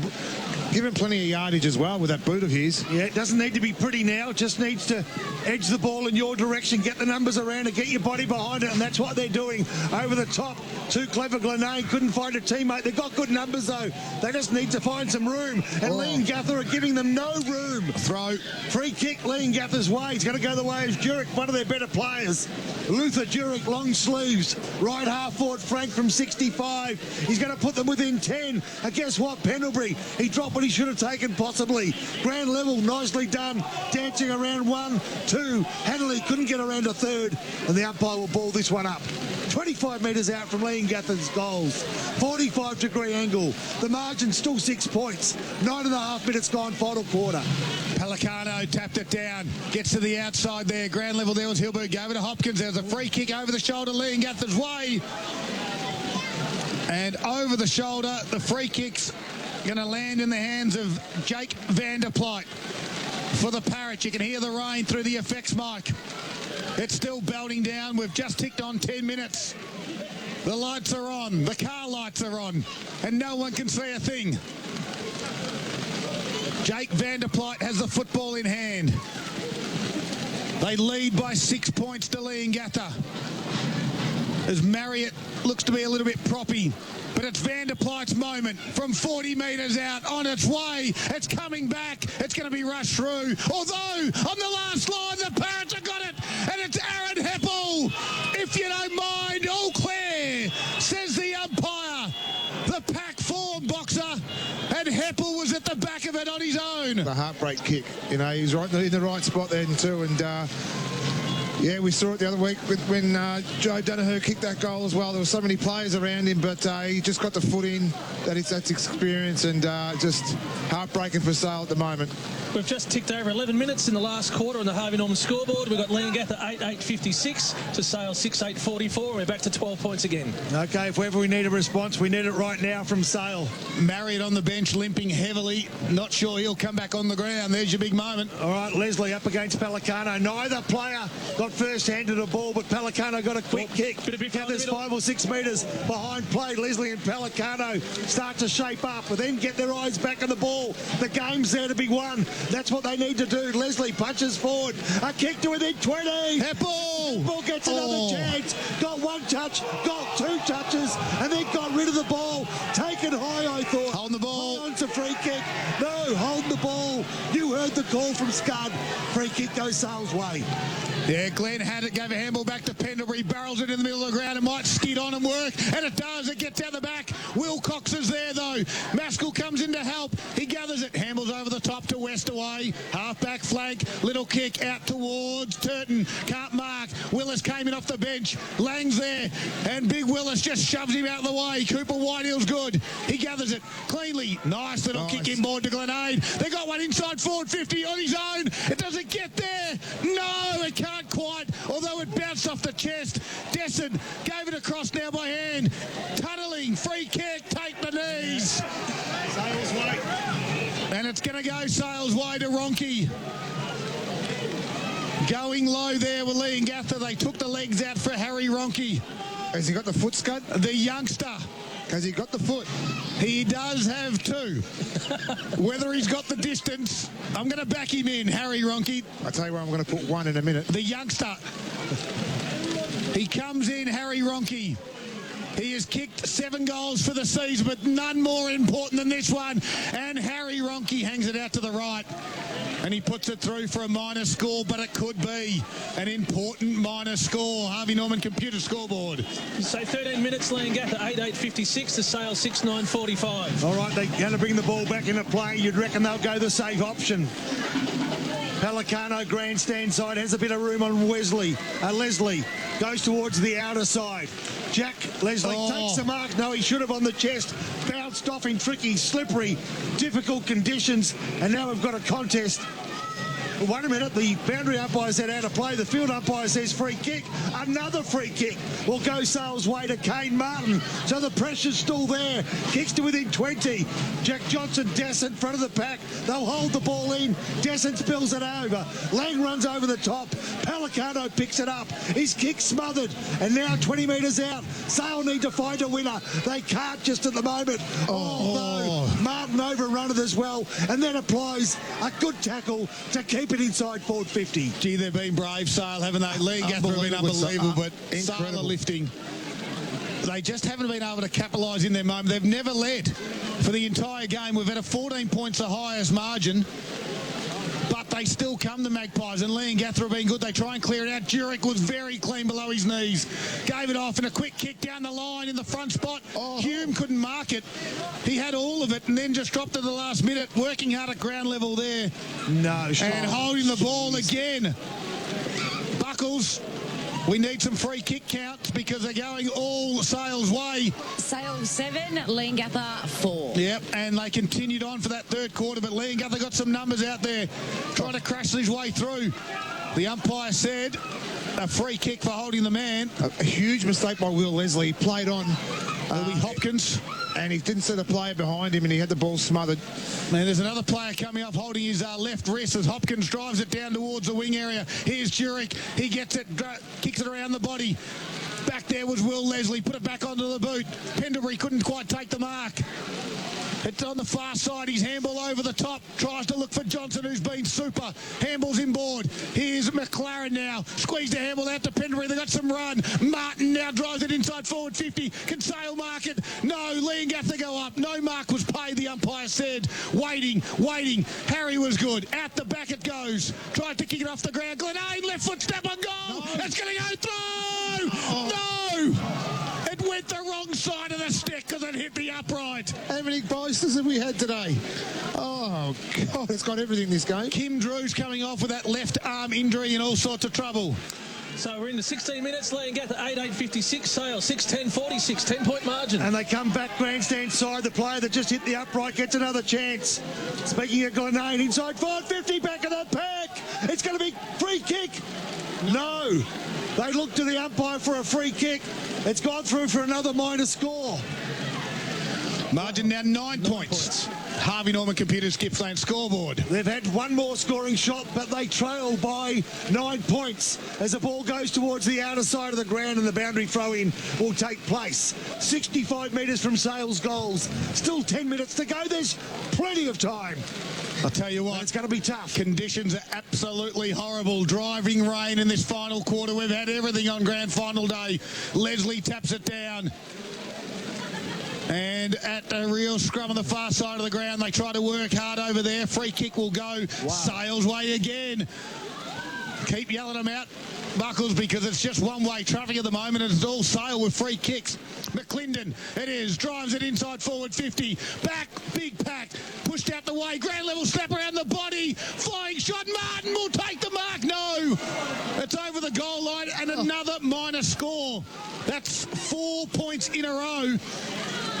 give him plenty of yardage as well with that boot of his. Yeah, it doesn't need to be pretty now. It just needs to edge the ball in your direction, get the numbers around and get your body behind it, and that's what they're doing over the top. Too clever. Glenane couldn't find a teammate. They've got good numbers though. They just need to find some room, and Leongatha are giving them no room. Throw. Free kick Leongatha's way. It's going to go the way of Jurek, one of their better players. Luther Jurek, long sleeves, right half forward Frank from 65. He's going to put them within 10. And guess what? Pendlebury, he dropped what he should have taken possibly. Ground level, nicely done. Dancing around 1, 2. Hanley couldn't get around a third, and the umpire will ball this one up. 25 metres out from Leongatha's goals. 45-degree angle. The margin's still 6 points. 9.5 minutes gone, final quarter. Pelicano tapped it down. Gets to the outside there. Ground level there was Hilberg. Over to Hopkins. There's a free kick over the shoulder. Leongatha's way. And over the shoulder, the free kick's going to land in the hands of Jake Van der Plyte. For the Parrots, you can hear the rain through the effects mic. It's still belting down. We've just ticked on 10 minutes. The lights are on. The car lights are on. And no one can see a thing. Jake van der Plyt has the football in hand. They lead by 6 points to Leongatha. As Marriott looks to be a little bit proppy. But it's Van der Plyt's moment from 40 metres out, on its way. It's coming back. It's going to be rushed through. Although, on the last line, the Parrots have got it. And it's Aaron Heppel. If you don't mind, all clear, says the umpire. The pack form boxer. And Heppel was at the back of it on his own. The heartbreak kick. You know, he was right in the right spot then too. And yeah, we saw it the other week when Joe Danaher kicked that goal as well. There were so many players around him, but he just got the foot in. That's experience, and just heartbreaking for Sale at the moment. We've just ticked over 11 minutes in the last quarter on the Harvey Norman scoreboard. We've got Leongatha 8-8-56 to Sale 6-8-44. We're back to 12 points again. Okay, if ever we need a response, we need it right now from Sale. Marriott on the bench, limping heavily. Not sure he'll come back on the ground. There's your big moment. All right, Leslie up against Pelicano. Neither player got first hand to the ball, but Pelicano got a quick kick. There's 5 or 6 metres behind play. Leslie and Pelicano start to shape up, but then get their eyes back on the ball. The game's there to be won. That's what they need to do. Leslie punches forward. A kick to within 20. Heppel! Heppel gets another chance. Got one touch, got 2 touches, and then got rid of the ball. Taken high, I thought. Holding the ball. Hold on to free kick. No, holding the ball. You heard the call from Scud. Free kick goes Sale's way. Yeah, Glenn had it, gave a handball back to Pendlebury, barrels it in the middle of the ground. It might skid on and work, and it does. It gets out the back. Wilcox is there, though. Maskell comes in to help. He gathers it, handballs over the top to Westaway. Half-back flank, little kick out towards Turton. Can't mark. Willis came in off the bench. Lang's there, and Big Willis just shoves him out of the way. Cooper Whitehill's good. He gathers it cleanly. Nice little kick inboard to Glenade. They got one inside forward 50 on his own. It doesn't get there. No, it can't quite, although it bounced off the chest. Desson gave it across now by hand. Tunneling, free kick, take the knees. Sale's way. And it's going to go Sale's way to Ronke. Going low there with Leongatha. They took the legs out for Harry Ronke. Has he got the foot, Scud? The youngster. Has he got the foot? He does have 2. Whether he's got the distance, I'm going to back him in, Harry Ronke. I tell you where I'm going to put 1 in a minute. The youngster. He comes in, Harry Ronke. He has kicked 7 goals for the season, but none more important than this one. And Harry Ronke hangs it out to the right. And he puts it through for a minor score, but it could be an important minor score. Harvey Norman computer scoreboard. So 13 minutes, Leongatha 8-8-56 to Sale 6-9-45. All right, they're going to bring the ball back into play. You'd reckon they'll go the safe option. Pelicano grandstand side has a bit of room on Leslie goes towards the outer side. Jack Leslie takes the mark. No, he should have on the chest. Bounced off in tricky, slippery, difficult conditions. And now we've got a contest. Wait a minute, the boundary umpire said out of play. The field umpire says free kick. Another free kick will go Sale's way to Kane Martin. So the pressure's still there. Kicks to within 20. Jack Johnson, Desson, front of the pack. They'll hold the ball in. Desson spills it over. Lang runs over the top. Pelicano picks it up. His kick smothered. And now 20 metres out. Sale need to find a winner. They can't just at the moment. Although Martin overrun it as well. And then applies a good tackle to keep it inside forward 50. Gee, they've been brave, Sale, haven't they? Leongatha have been unbelievable, but Sale are lifting. They just haven't been able to capitalise in their moment. They've never led for the entire game. We've had a 14 points the highest margin, but they still come, the Magpies, and Leongatha have been good. They try and clear it out. Jurek was very clean below his knees. Gave it off, and a quick kick down the line in the front spot. Hume couldn't mark it. He had all of it and then just dropped at the last minute, working hard at ground level there. No, and holding the ball again. Buckles. We need some free kick counts because they're going all Sale's way. Sale 7, Leongatha 4. Yep, and they continued on for that third quarter, but Leongatha got some numbers out there, trying to crash his way through. The umpire said a free kick for holding the man. A huge mistake by Will Leslie. He played on Louis Hopkins. And he didn't see the player behind him, and he had the ball smothered. Man, there's another player coming up holding his left wrist as Hopkins drives it down towards the wing area. Here's Jurek. He gets it, kicks it around the body. Back there was Will Leslie. Put it back onto the boot. Pendlebury couldn't quite take the mark. It's on the far side. He's handball over the top. Tries to look for Johnson, who's been super. Handball's inboard. Here's McLaren now. Squeezed the handball out to Pendlebury. They got some run. Martin now drives it inside forward 50. Can Sale mark it? No. Leongatha go up. No mark was paid, the umpire said. Waiting. Harry was good. Out the back it goes. Tried to kick it off the ground. Glenade, left foot step on goal. No. It's going to go through. No. It went the wrong side of the stick because it hit the upright. How many posters have we had today? Oh, God, it's got everything, this game. Kim Drew's coming off with that left arm injury and all sorts of trouble. So we're into 16 minutes. Leongatha 8-8-56. Sale 6-10-46. 10-point margin. And they come back grandstand side. The player that just hit the upright gets another chance. Speaking of Glenade, inside 550, back of the pack. It's going to be free kick. No. They look to the umpire for a free kick. It's gone through for another minor score. Margin now 9 points. Harvey Norman Computers Gippsland scoreboard. They've had one more scoring shot, but they trail by 9 points as the ball goes towards the outer side of the ground and the boundary throw-in will take place. 65 metres from Sale's goals. Still 10 minutes to go. There's plenty of time. I'll tell you what, but it's going to be tough. Conditions are absolutely horrible. Driving rain in this final quarter. We've had everything on grand final day. Leslie taps it down. And at a real scrum on the far side of the ground, they try to work hard over there. Free kick will go Sale's way again. Keep yelling them out, Buckles, because it's just one-way traffic at the moment, and it's all Sale with free kicks. McClendon, it is, drives it inside forward 50. Back, big pack, pushed out the way. Grand level slap around the body. Flying shot, Martin will take the mark. No, it's over the goal line, and another minor score. That's 4 points in a row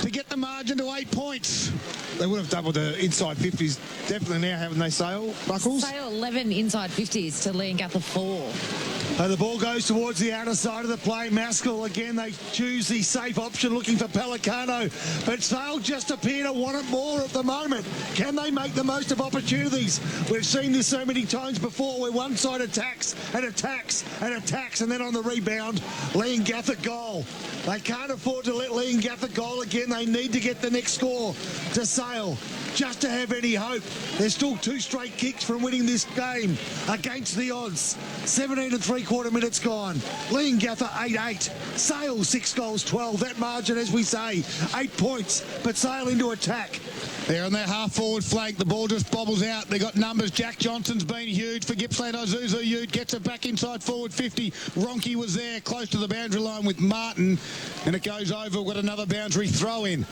to get the margin to 8 points. They would have doubled the inside 50s definitely now, haven't they, Sale? Buckles? Sale 11 inside 50s to Leongatha 4. The ball goes towards the outer side of the play. Maskell, again, they choose the safe option looking for Pelicano. But Sale just appear to want it more at the moment. Can they make the most of opportunities? We've seen this so many times before where one side attacks and attacks and attacks, and then on the rebound, Leongatha goal. They can't afford to let Leongatha goal again. They need to get the next score to Sale just to have any hope. There's still 2 straight kicks from winning this game against the odds. 17 3/4 minutes gone. Leongatha 8-8. Sale 6 goals 12. That margin, as we say, 8 points. But Sale into attack. They're on their half-forward flank. The ball just bobbles out. They got numbers. Jack Johnson's been huge for Gippsland. Ozuzu Ute gets it back inside forward 50. Ronke was there close to the boundary line with Martin. And it goes over. We've got another boundary throw in.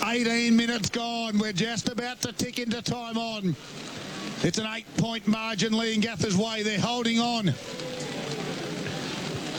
18 minutes gone. We're just about to tick into time on. It's an 8-point margin Leongatha's way. They're holding on.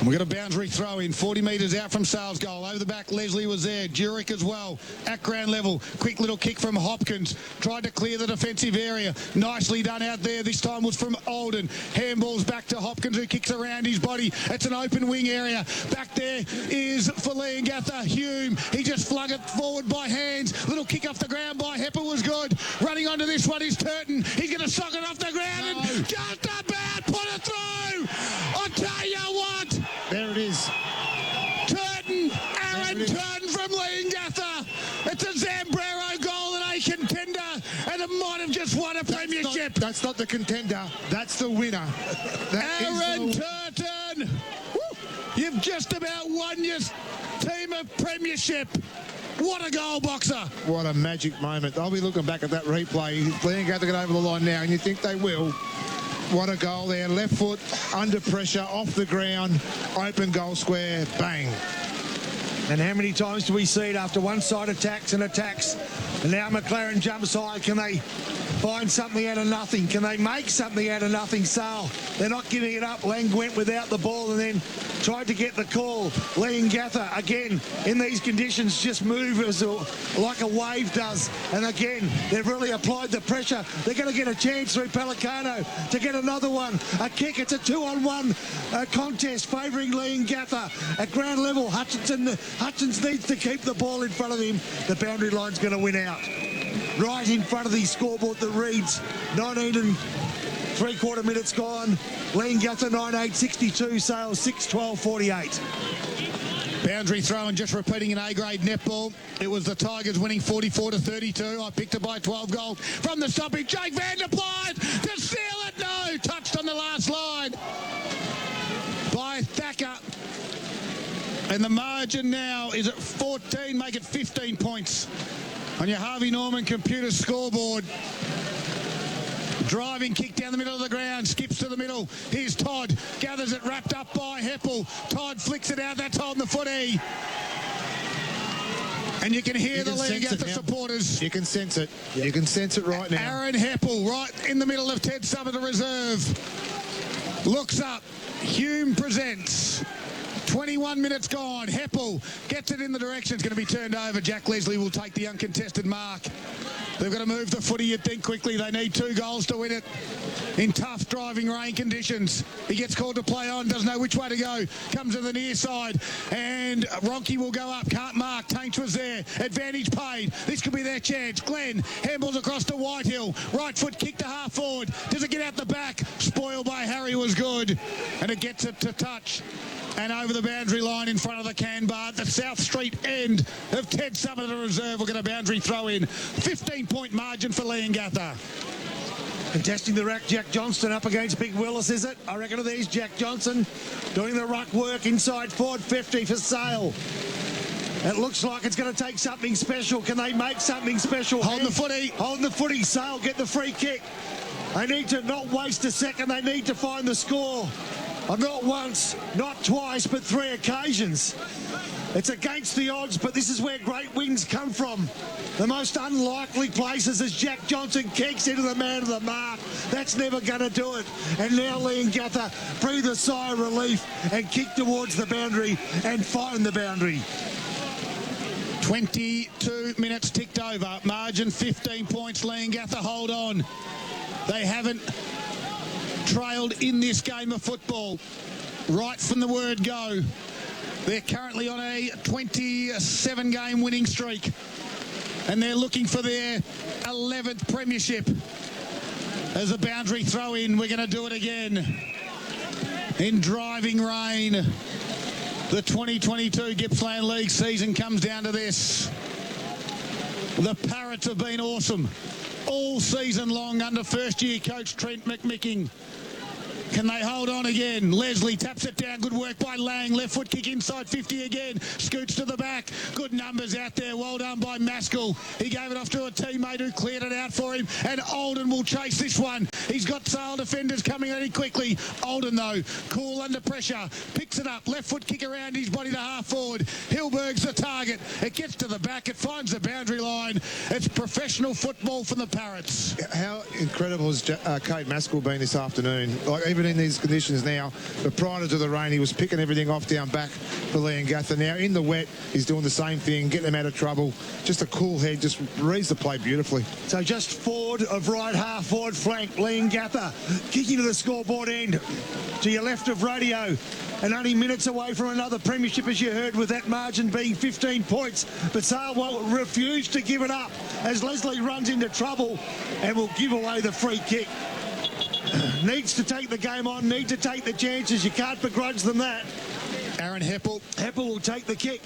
We've got a boundary throw in, 40 metres out from Sale's goal. Over the back, Leslie was there. Jurek as well. At ground level, quick little kick from Hopkins. Tried to clear the defensive area. Nicely done out there. This time was from Olden. Handballs back to Hopkins, who kicks around his body. It's an open wing area. Back there is for Leongatha, Hume. He just flung it forward by hands. Little kick off the ground by Hepper was good. Running onto this one is Turton. He's going to sock it off the ground and just about put it through. I'll tell you what. There it is. Turton, Aaron Turton from Leongatha. It's a Zambrero goal and a contender, and it might have just won a premiership. That's not the contender. That's the winner. Aaron Turton. Woo. You've just about won your team a premiership. What a goal, Boxer. What a magic moment. I'll be looking back at that replay. Leongatha get over the line now, and you think they will. What a goal there. Left foot, under pressure, off the ground, open goal square, bang. And how many times do we see it after one side attacks and attacks? And now McLaren jumps high. Can they find something out of nothing? Can they make something out of nothing? Sale, they're not giving it up. Lang went without the ball and then tried to get the call. Leongatha, again, in these conditions, just move as like a wave does. And again, they've really applied the pressure. They're going to get a chance through Pelicano to get another one. A kick. It's a 2-on-1 contest favouring Leongatha. At ground level, Hutchins needs to keep the ball in front of him. The boundary line's going to win out. Right in front of the scoreboard that reads 19 and 3/4 minutes gone. Leongatha 9-8-62, Sale 6-12-48. Boundary throw and just repeating an A-grade netball. It was the Tigers winning 44-32. I picked it by 12 goals from the stoppage. Jake Van der Plyt to steal it. No, touched on the last line by Thacker. And the margin now is at 14. Make it 15 points on your Harvey Norman computer scoreboard. Driving kick down the middle of the ground, skips to the middle. Here's Todd, gathers it, wrapped up by Heppel. Todd flicks it out, that's holding the footy. And you can hear the Leongatha supporters. You can sense it. Yep. You can sense it right now. Aaron Heppel, right in the middle of Ted Summer, the reserve. Looks up, Hume presents. 21 minutes gone. Heppel gets it in the direction. It's going to be turned over. Jack Leslie will take the uncontested mark. They've got to move the footy, you'd think, quickly. They need 2 goals to win it in tough driving rain conditions. He gets called to play on, doesn't know which way to go. Comes to the near side, and Ronke will go up. Can't mark. Taints was there. Advantage paid. This could be their chance. Glenn handballs across to Whitehill. Right foot kick to half forward. Does it get out the back? Spoiled by Harry was good. And it gets it to touch. And over the boundary line in front of the can bar at the South Street end of Ted Summer, the reserve, will get a boundary throw in. 15-point margin for Leongatha. Contesting the rack, Jack Johnston up against Big Willis, is it? I reckon it is. Jack Johnson doing the ruck work inside forward 50 for Sale. It looks like it's going to take something special. Can they make something special? Holding the footy. Holding the footy. Sale get the free kick. They need to not waste a second. They need to find the score. Not once, not twice, but 3 occasions. It's against the odds, but this is where great wins come from. The most unlikely places as Jack Johnson kicks into the man of the mark. That's never going to do it. And now Leongatha breathe a sigh of relief and kick towards the boundary and find the boundary. 22 minutes ticked over. Margin 15 points. Leongatha hold on. They haven't trailed in this game of football right from the word go. They're currently on a 27-game winning streak, and they're looking for their 11th premiership. As a boundary throw in, we're going to do it again in driving rain. The 2022 Gippsland League season comes down to this. The Parrots have been awesome all season long under first-year coach Trent McMicking. Can they hold on again? Leslie taps it down. Good work by Lang. Left foot kick inside 50 again. Scoots to the back. Good numbers out there. Well done by Maskell. He gave it off to a teammate who cleared it out for him. And Olden will chase this one. He's got Sale defenders coming at him quickly. Olden, though, cool under pressure. Picks it up. Left foot kick around his body to half forward. Hilberg's the target. It gets to the back. It finds the boundary line. It's professional football from the Parrots. How incredible has Kate Maskell been this afternoon? Like, even in these conditions now, but prior to the rain, he was picking everything off down back for Leongatha. Now in the wet, he's doing the same thing, getting them out of trouble. Just a cool head, just reads the play beautifully. So just forward of right half forward flank, Leongatha kicking to the scoreboard end. To your left of radio, and only minutes away from another premiership, as you heard, with that margin being 15 points. But Sale will refuse to give it up as Leslie runs into trouble and will give away the free kick. Needs to take the game on, need to take the chances. You can't begrudge them that. Aaron Heppel. Heppel will take the kick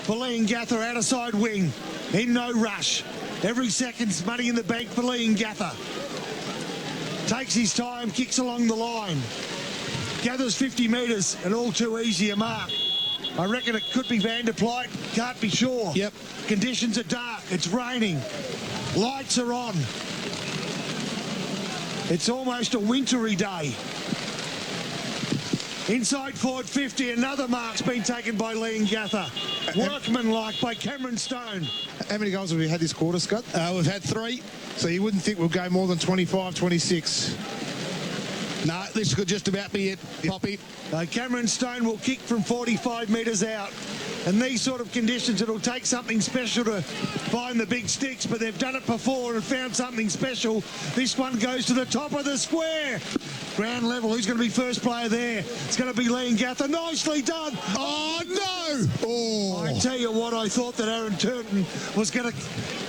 for Leongatha out of side wing. In no rush. Every second's money in the bank for Leongatha. Takes his time, kicks along the line. Gathers 50 metres, and all too easy a mark. I reckon it could be Van der Plyt, can't be sure. Yep. Conditions are dark, it's raining. Lights are on. It's almost a wintry day. Inside forward 50, another mark's been taken by Leongatha. Workmanlike by Cameron Stone. How many goals have we had this quarter, Scott? We've had 3. So you wouldn't think we'll go more than 25, 26. No, this could just about be it, Poppy. Cameron Stone will kick from 45 metres out. In these sort of conditions, it'll take something special to find the big sticks, but they've done it before and found something special. This one goes to the top of the square. Ground level, who's going to be first player there? It's going to be Leongatha. Nicely done. Oh, no! Oh. I tell you what, I thought that Aaron Turton was going to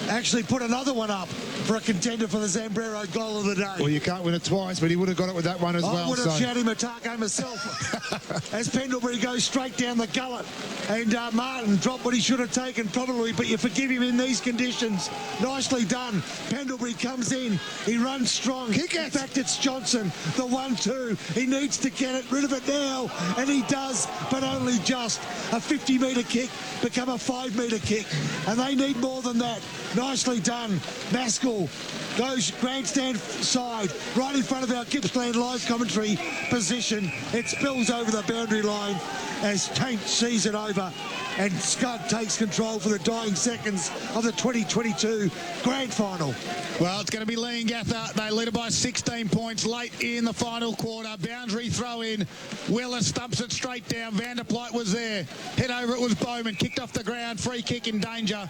actually put another one up for a contender for the Zambrero goal of the day. Well, you can't win it twice, but he would have got it with that one as well. I would have shouted Matako myself as Pendlebury goes straight down the gullet. And Martin dropped what he should have taken probably, but you forgive him in these conditions. Nicely done. Pendlebury comes in. He runs strong. Kick it. In fact, it's Johnson, the 1-2. He needs to get rid of it now, and he does, but only just. A 50-metre kick become a 5-metre kick, and they need more than that. Nicely done. Maskell goes grandstand side, right in front of our Gippsland live commentary position. It spills over the boundary line as Taint sees it over, and Scud takes control for the dying seconds of the 2022 grand final. Well, it's going to be Leongatha. They lead it by 16 points late in the final quarter. Boundary throw in. Willis stumps it straight down. Vanderpleit was there. Head over it was Bowman. Kicked off the ground. Free kick in danger.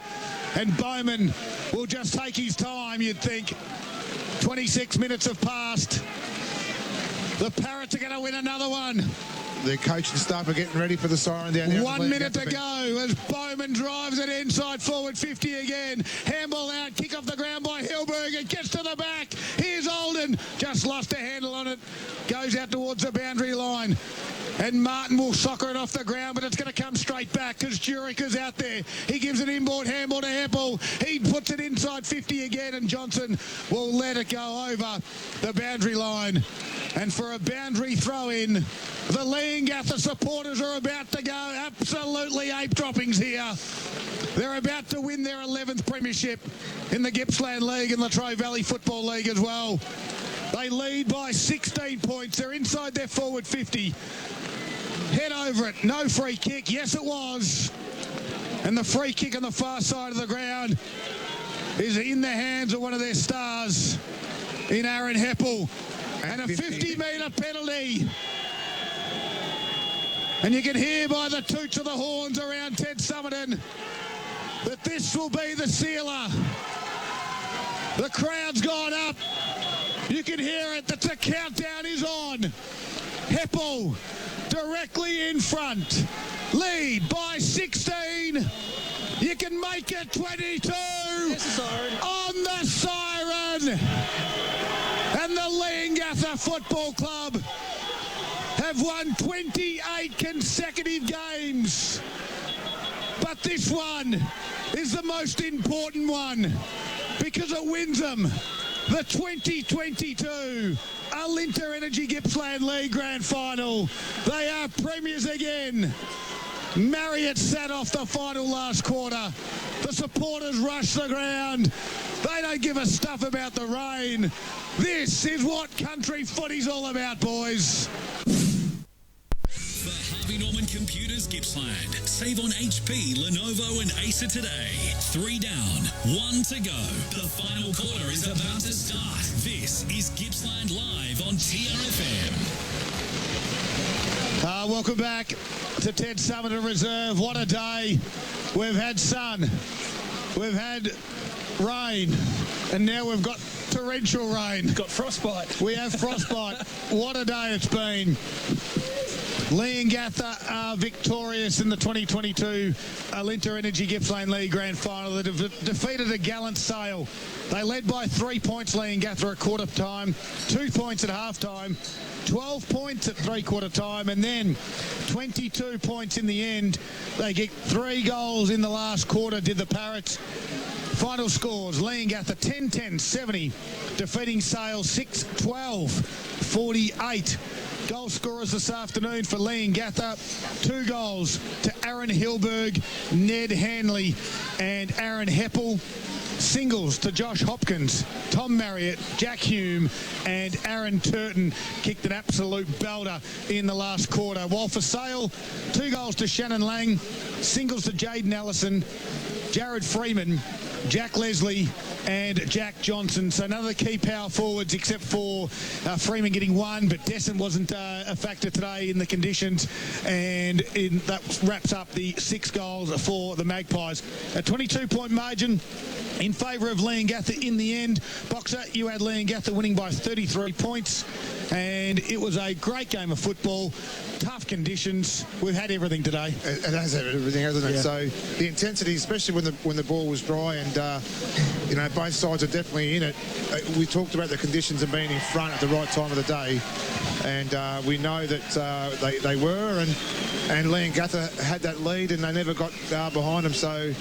And Bowman will just take his time, you'd think. 26 minutes have passed. The Parrots are going to win another one. The coaching staff are getting ready for the siren down there. 1 minute to go as Bowman drives it inside forward 50 again. Handball out, kick off the ground by Hilberg. It gets to the back. Here's Olden. Just lost a handle on it. Goes out towards the boundary line. And Martin will soccer it off the ground, but it's going to come straight back because Jurek is out there. He gives an inboard handball to Heppel. He puts it inside 50 again, and Johnson will let it go over the boundary line. And for a boundary throw-in, the Leongatha supporters are about to go absolutely ape droppings here. They're about to win their 11th premiership in the Gippsland League and Latrobe Valley Football League as well. They lead by 16 points. They're inside their forward 50. Head over it. No free kick. Yes, it was. And the free kick on the far side of the ground is in the hands of one of their stars in Aaron Heppel. And a 50-metre penalty. And you can hear by the toots of the horns around Ted Summerton that this will be the sealer. The crowd's gone up. You can hear it that the countdown is on. Heppel directly in front. Lead by 16. You can make it 22 on the siren. And the Leongatha Football Club have won 28 consecutive games. But this one is the most important one because it wins them the 2022 Alinta Energy Gippsland League Grand Final. They are premiers again. Marriott sat off the final last quarter. The supporters rushed the ground. They don't give a stuff about the rain. This is what country footy's all about, boys. For Harvey Norman Computers Gippsland, save on HP, Lenovo and Acer today. 3 down, 1 to go. The final quarter is about to start. This is Gippsland Live on TRFM. Welcome back to Ted Summerton Reserve. What a day. We've had sun. We've had rain. And now we've got torrential rain. Got frostbite. We have frostbite. What a day it's been. Leongatha are victorious in the 2022 Alinta Energy Gippsland League Grand Final. They defeated a gallant Sale. They led by 3 points, Leongatha, at quarter time, 2 points at half time, 12 points at three-quarter time, and then 22 points in the end. They get 3 goals in the last quarter, did the Parrots. Final scores, Leongatha 10-10, 70, defeating Sale 6-12, 48. Goal scorers this afternoon for Leongatha, 2 goals to Aaron Hilberg, Ned Hanley and Aaron Heppel. Singles to Josh Hopkins, Tom Marriott, Jack Hume and Aaron Turton kicked an absolute belter in the last quarter. While for Sale, 2 goals to Shannon Lang, singles to Jaden Allison, Jared Freeman, Jack Leslie and Jack Johnson. So none of the key power forwards except for Freeman getting 1, but Desson wasn't a factor today in the conditions. And that wraps up the 6 goals for the Magpies. A 22-point margin in favour of Leongatha in the end. Boxer, you had Leongatha winning by 33 points. And it was a great game of football. Tough conditions. We've had everything today. It has everything, hasn't it? Yeah. So the intensity, especially when the ball was dry, and you know, both sides are definitely in it. We talked about the conditions of being in front at the right time of the day, and we know that they were, and Leongatha had that lead, and they never got behind them. So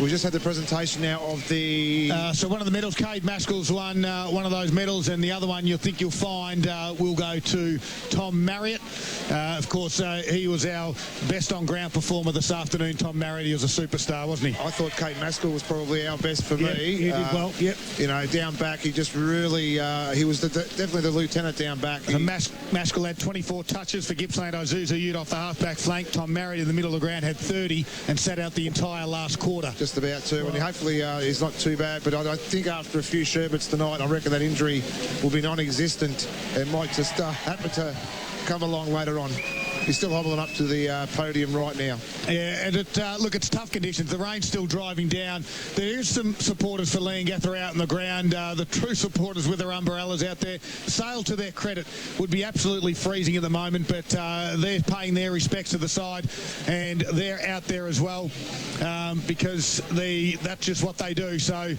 we just had the presentation now of the... So one of the medals, Cade Maskell's won one of those medals, and the other one you'll find will go to Tom Marriott. Of course, he was our best on-ground performer this afternoon, Tom Marriott. He was a superstar, wasn't he? I thought Cade Maskell was probably our best for me. He did well, yep. You know, down back, he just really... he was definitely the lieutenant down back. Maskell had 24 touches for Gippsland. Isuzu Ute off the half-back flank. Tom Marriott in the middle of the ground had 30 and sat out the entire last quarter. Just about to, and hopefully he's not too bad, but I think after a few sherbets tonight, I reckon that injury will be non-existent and might just happen to come along later on. He's still hobbling up to the podium right now. Yeah, and look, it's tough conditions. The rain's still driving down. There is some supporters for Leongatha out on the ground. The true supporters with their umbrellas out there. Sale, to their credit, would be absolutely freezing at the moment, but they're paying their respects to the side, and they're out there as well because that's just what they do. So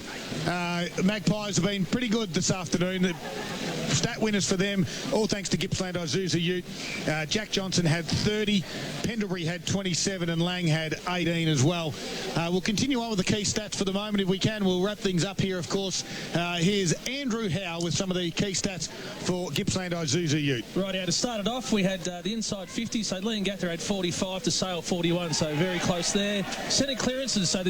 Magpies have been pretty good this afternoon. Stat winners for them, all thanks to Gippsland Isuzu Ute. Jack Johnson had 30, Pendlebury had 27 and Lang had 18 as well. We'll continue on with the key stats for the moment if we can. We'll wrap things up here, of course. Here's Andrew Howe with some of the key stats for Gippsland Isuzu Ute. Right, to start it off, we had the inside 50, so Leongatha had 45 to Sale 41, so very close there. Centre clearances, so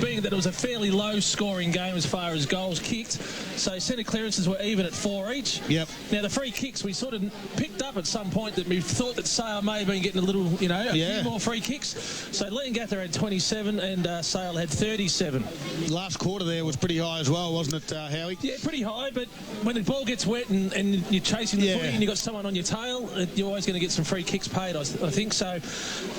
being that it was a fairly low-scoring game as far as goals kicked, so centre clearances were even at 4 each. Yep. Now, the free kicks, we sort of picked up at some point that we thought that Sale may have been getting a little, you know, a few more free kicks. So Leongatha had 27 and Sale had 37. Last quarter there was pretty high as well, wasn't it, Howie? Yeah, pretty high, but when the ball gets wet and you're chasing the footy and you've got someone on your tail, you're always going to get some free kicks paid, I think so.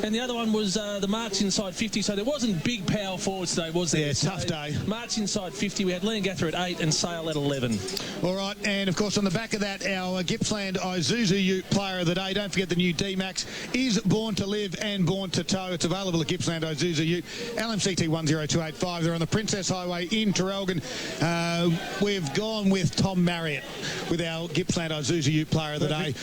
And the other one was the marks inside 50, so there wasn't big power forwards today, was there? Yeah, tough day. Marks inside 50, we had Leongatha at 8 and Sale at 11. All right, and of course on the back of that, our Gippsland Isuzu Ute player of the day, don't forget the new D-Max, is Born to Live and Born to Tow. It's available at Gippsland Isuzu Ute, LMCT 10285. They're on the Princess Highway in Traralgon. We've gone with Tom Marriott with our Gippsland Isuzu Ute player of the day.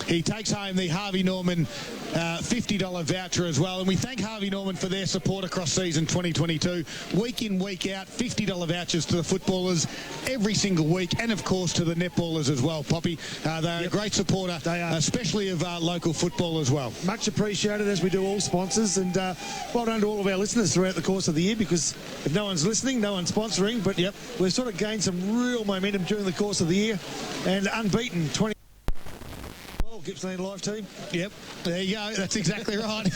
He takes home the Harvey Norman $50 voucher as well, and we thank Harvey Norman for their support across season 2022. Week in, week out, $50 vouchers to the footballers every single week, and of course to the netballers as well, Poppy. They're a great supporter, especially of local football as well. Much appreciated, as we do all sponsors, and well done to all of our listeners throughout the course of the year, because if no one's listening, no one's sponsoring, but we've sort of gained some real momentum during the course of the year, and unbeaten 20... Gippsland Live team. Yep, there you go. That's exactly right.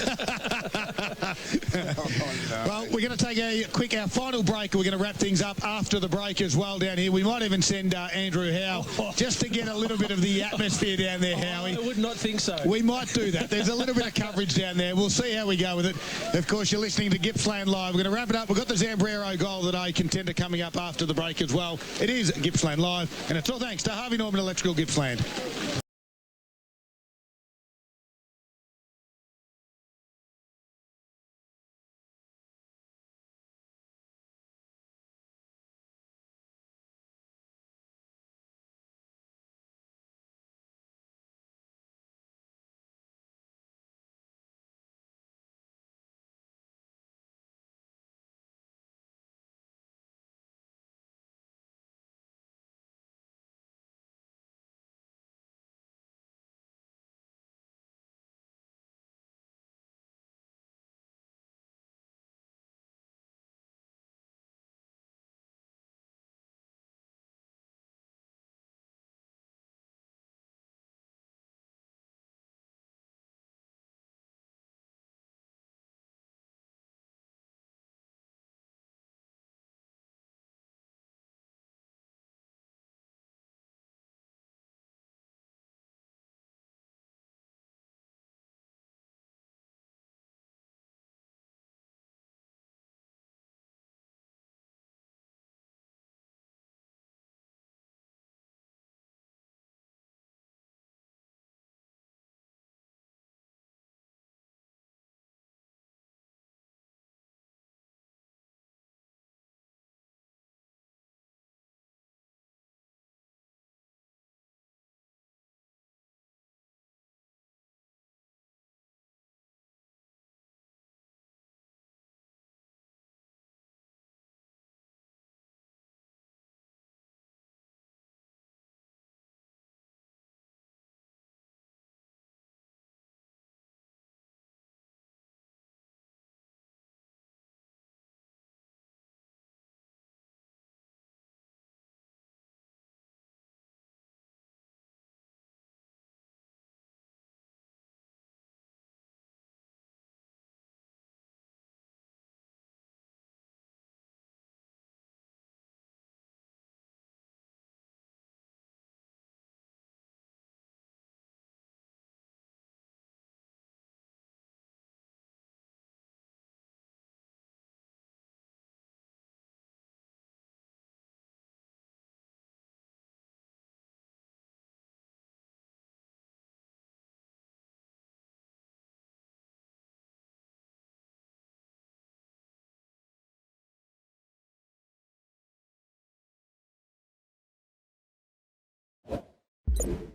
Well, we're going to take our final break. We're going to wrap things up after the break as well down here. We might even send Andrew Howe just to get a little bit of the atmosphere down there, Howie. I would not think so. We might do that. There's a little bit of coverage down there. We'll see how we go with it. Of course, you're listening to Gippsland Live. We're going to wrap it up. We've got the Zambrero goal of the day contender coming up after the break as well. It is Gippsland Live, and it's all thanks to Harvey Norman Electrical Gippsland. Live.